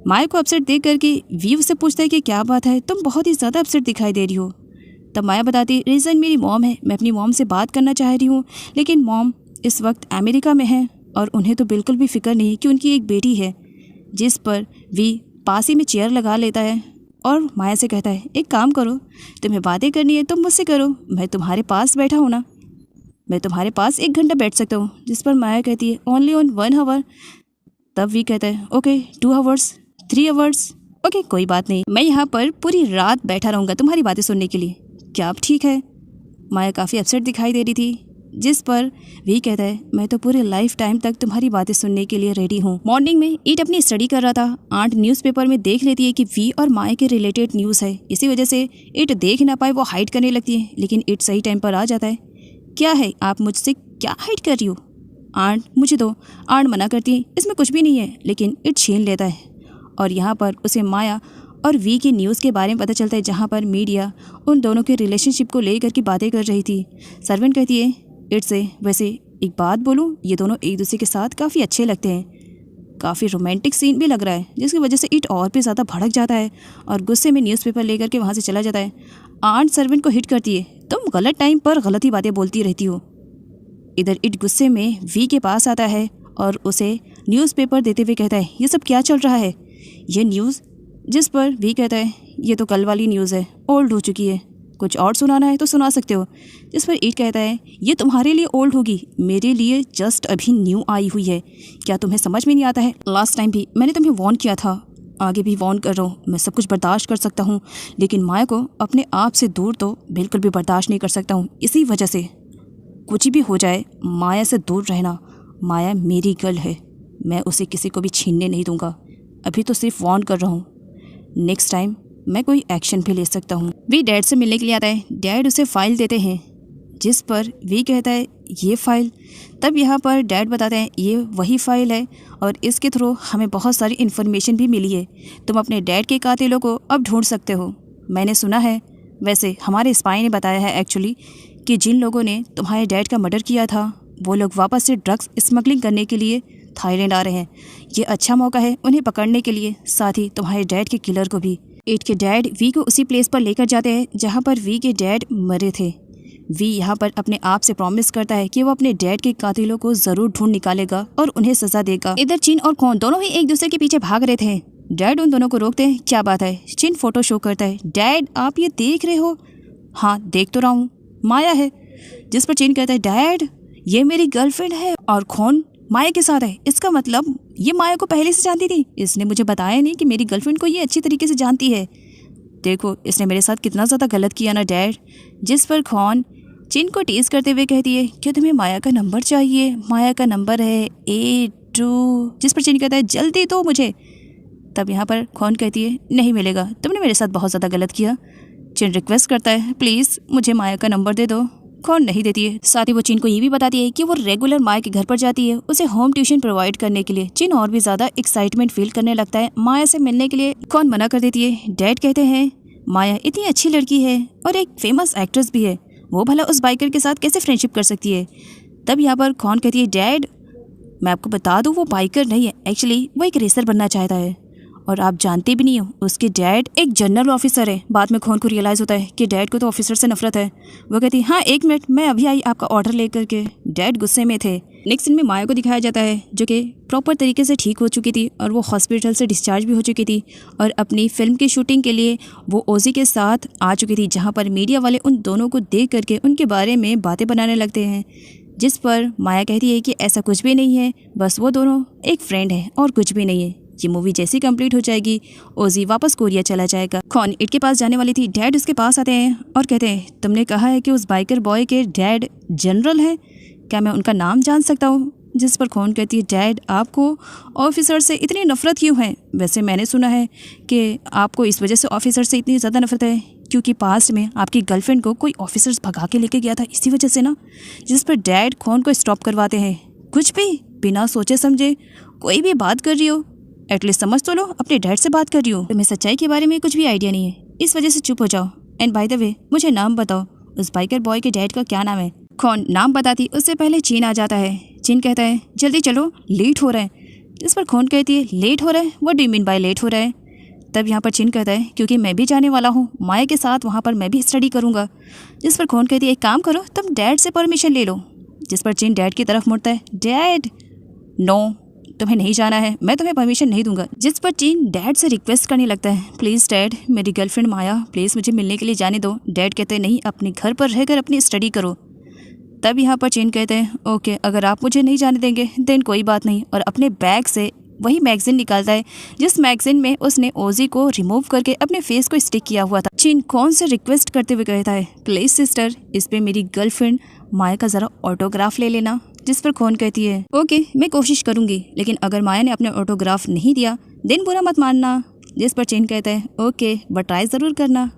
माया को अपसेट देख करके वी उससे पूछता है कि क्या बात है, तुम बहुत ही ज़्यादा अपसेट दिखाई दे रही हो। तब माया बताती रीज़न मेरी मॉम है, मैं अपनी मॉम से बात करना चाह रही हूँ, लेकिन मॉम इस वक्त अमेरिका में है और उन्हें तो बिल्कुल भी फिक्र नहीं कि उनकी एक बेटी है। जिस पर वी पास ही में चेयर लगा लेता है और माया से कहता है एक काम करो, तुम्हें बातें करनी है तुम मुझसे करो, मैं तुम्हारे पास बैठा हूँ ना, मैं तुम्हारे पास 1 घंटा बैठ सकता हूँ। जिस पर माया कहती है ओनली ऑन 1 आवर। तब वी कहता है ओके 2 आवर्स 3 आवर्स, ओके कोई बात नहीं, मैं यहाँ पर पूरी रात बैठा रहूँगा तुम्हारी बातें सुनने के लिए, क्या अब ठीक है। माया काफ़ी अपसेट दिखाई दे रही थी। जिस पर वी कहता है मैं तो पूरे लाइफ टाइम तक तुम्हारी बातें सुनने के लिए रेडी हूँ। मॉर्निंग में ईट अपनी स्टडी कर रहा था। आंट न्यूज़पेपर में देख लेती है कि वी और माया के रिलेटेड न्यूज़ है, इसी वजह से ईट देख ना पाए वो हाइड करने लगती है, लेकिन ईट सही टाइम पर आ जाता है। क्या है आप मुझसे क्या हाइड कर रही हो? आंट मुझे दो। आंट मना करती है इसमें कुछ भी नहीं है, लेकिन ईट छीन लेता है और यहाँ पर उसे माया और वी की न्यूज़ के बारे में पता चलता है, जहाँ पर मीडिया उन दोनों के रिलेशनशिप को लेकर के बातें कर रही थी। सर्वेंट कहती है इट से वैसे एक बात बोलूँ, ये दोनों एक दूसरे के साथ काफ़ी अच्छे लगते हैं, काफ़ी रोमांटिक सीन भी लग रहा है, जिसकी वजह से इट और भी ज़्यादा भड़क जाता है और गुस्से में न्यूज़पेपर लेकर के वहाँ से चला जाता है। आंट सर्वेंट को हिट करती है तुम गलत टाइम पर गलत ही बातें बोलती रहती हो। इधर इट गुस्से में वी के पास आता है और उसे न्यूज़पेपर देते हुए कहता है ये सब क्या चल रहा है, ये न्यूज़। जिस पर वी कहता है ये तो कल वाली न्यूज़ है, ओल्ड हो चुकी है, कुछ और सुनाना है तो सुना सकते हो। जिस पर ईट कहता है ये तुम्हारे लिए ओल्ड होगी, मेरे लिए जस्ट अभी न्यू आई हुई है, क्या तुम्हें समझ में नहीं आता है? लास्ट टाइम भी मैंने तुम्हें वार्न किया था, आगे भी वार्न कर रहा हूँ, मैं सब कुछ बर्दाश्त कर सकता हूँ, लेकिन माया को अपने आप से दूर तो बिल्कुल भी बर्दाश्त नहीं कर सकता हूँ। इसी वजह से कुछ भी हो जाए माया से दूर रहना, माया मेरी गर्ल है, मैं उसे किसी को भी छीनने नहीं दूंगा, अभी तो सिर्फ वार्न कर रहा हूँ, नेक्स्ट टाइम मैं कोई एक्शन भी ले सकता हूँ। वी डैड से मिलने के लिए आता है। डैड उसे फाइल देते हैं, जिस पर वी कहता है ये फ़ाइल। तब यहाँ पर डैड बताते हैं ये वही फ़ाइल है और इसके थ्रू हमें बहुत सारी इन्फॉर्मेशन भी मिली है, तुम अपने डैड के कातिलों को अब ढूंढ सकते हो। मैंने सुना है, वैसे हमारे स्पाई ने बताया है एक्चुअली, कि जिन लोगों ने तुम्हारे डैड का मर्डर किया था वो लोग वापस से ड्रग्स स्मगलिंग करने के लिए थाईलैंड आ रहे हैं। ये अच्छा मौका है उन्हें पकड़ने के लिए, साथ ही तुम्हारे डैड के किलर को भी। ईट के डैड वी को उसी प्लेस पर लेकर जाते हैं जहाँ पर वी के डैड मरे थे। वी यहाँ पर अपने आप से प्रॉमिस करता है कि वो अपने डैड के कातिलों को जरूर ढूंढ निकालेगा और उन्हें सजा देगा। इधर चिन और कौन दोनों ही एक दूसरे के पीछे भाग रहे थे। डैड उन दोनों को रोकते हैं, क्या बात है? चिन फोटो शो करता है, डैड आप ये देख रहे हो? हाँ देख तो रहा हूँ, माया है। जिस पर चिन कहता है डैड ये मेरी गर्लफ्रेंड है और कौन माया के साथ है, इसका मतलब ये माया को पहले से जानती थी, इसने मुझे बताया नहीं कि मेरी गर्लफ्रेंड को ये अच्छी तरीके से जानती है। देखो इसने मेरे साथ कितना ज़्यादा गलत किया ना डैड। जिस पर खौन चिन को टीज करते हुए कहती है क्या तुम्हें माया का नंबर चाहिए? माया का नंबर है 82। जिस पर चिन कहता है जल्दी दो मुझे। तब यहाँ पर खौन कहती है नहीं मिलेगा, तुमने मेरे साथ बहुत ज़्यादा गलत किया। चिन रिक्वेस्ट करता है प्लीज़ मुझे माया का नंबर दे दो। कौन नहीं देती है। साथ ही वो चिन को ये भी बताती है कि वो रेगुलर माया के घर पर जाती है उसे होम ट्यूशन प्रोवाइड करने के लिए। चिन और भी ज़्यादा एक्साइटमेंट फील करने लगता है माया से मिलने के लिए। कौन मना कर देती है। डैड कहते हैं माया इतनी अच्छी लड़की है और एक फेमस एक्ट्रेस भी है, वो भला उस बाइकर के साथ कैसे फ्रेंडशिप कर सकती है। तब यहाँ पर कौन कहती है डैड मैं आपको बता दूँ वो बाइकर नहीं है, एक्चुअली वो एक रेसर बनना चाहता है और आप जानते भी नहीं हो उसके डैड एक जनरल ऑफिसर है। बाद में खोन को रियलाइज़ होता है कि डैड को तो ऑफिसर से नफरत है। वो कहती है हाँ 1 मिनट मैं अभी आई आपका ऑर्डर लेकर के। डैड गुस्से में थे। नेक्स्ट सीन में माया को दिखाया जाता है जो कि प्रॉपर तरीके से ठीक हो चुकी थी और वो हॉस्पिटल से डिस्चार्ज भी हो चुकी थी और अपनी फिल्म की शूटिंग के लिए वो ओजी के साथ आ चुकी थी, जहाँ पर मीडिया वाले उन दोनों को देख करके उनके बारे में बातें बनाने लगते हैं। जिस पर माया कहती है कि ऐसा कुछ भी नहीं है, बस वो दोनों एक फ्रेंड है और कुछ भी नहीं है। ये मूवी जैसी कंप्लीट हो जाएगी ओजी वापस कोरिया चला जाएगा। कौन इट के पास जाने वाली थी। डैड उसके पास आते हैं और कहते हैं तुमने कहा है कि उस बाइकर बॉय के डैड जनरल हैं, क्या मैं उनका नाम जान सकता हूँ? जिस पर कौन कहती है डैड आपको ऑफिसर से इतनी नफरत क्यों है? वैसे मैंने सुना है कि आपको इस वजह से ऑफिसर से इतनी ज़्यादा नफरत है क्योंकि पास्ट में आपकी गर्लफ्रेंड को कोई ऑफिसर्स भगा के लेके गया था, इसी वजह से ना। जिस पर डैड कौन को स्टॉप करवाते हैं, कुछ भी बिना सोचे समझे कोई भी बात कर रही हो एटलीस्ट समझ तो लो अपने डैड से बात कर रही हो, तुम्हें सच्चाई के बारे में कुछ भी आइडिया नहीं है, इस वजह से चुप हो जाओ। एंड बाय द वे मुझे नाम बताओ उस बाइकर बॉय के डैड का क्या नाम है। कौन नाम बताती उससे पहले चीन आ जाता है। चीन कहता है जल्दी चलो लेट हो रहा है। जिस पर खोन कहती है लेट हो रहा है, what do you mean by late हो रहा है। तब यहाँ पर चिन कहता है क्योंकि मैं भी जाने वाला हूँ माया के साथ, वहाँ पर मैं भी स्टडी करूँगा। जिस पर खोन कहती है एक काम करो, तुम डैड से परमिशन ले लो। जिस पर चिन डैड की तरफ मुड़ता है, डैड नो, तुम्हें नहीं जाना है, मैं तुम्हें परमिशन नहीं दूंगा। जिस पर चिन डैड से रिक्वेस्ट करने लगता है, प्लीज़ डैड, मेरी गर्लफ्रेंड माया, प्लीज़ मुझे मिलने के लिए जाने दो। डैड कहते हैं नहीं, अपने घर पर रहकर अपनी स्टडी करो। तब यहाँ पर चिन कहते हैं ओके, अगर आप मुझे नहीं जाने देंगे देन कोई बात नहीं, और अपने बैग से वही मैगजीन निकालता है जिस मैगजीन में उसने ओजी को रिमूव करके अपने फेस को स्टिक किया हुआ था। चिन कौन से रिक्वेस्ट करते हुए कहता है, प्लीज सिस्टर, इस पे मेरी गर्लफ्रेंड माया का ज़रा ऑटोग्राफ ले लेना। जिस पर खोन कहती है ओके, मैं कोशिश करूंगी, लेकिन अगर माया ने अपने ऑटोग्राफ नहीं दिया देन बुरा मत मानना। जिस पर चिन कहता है ओके, बट ट्राई ज़रूर करना।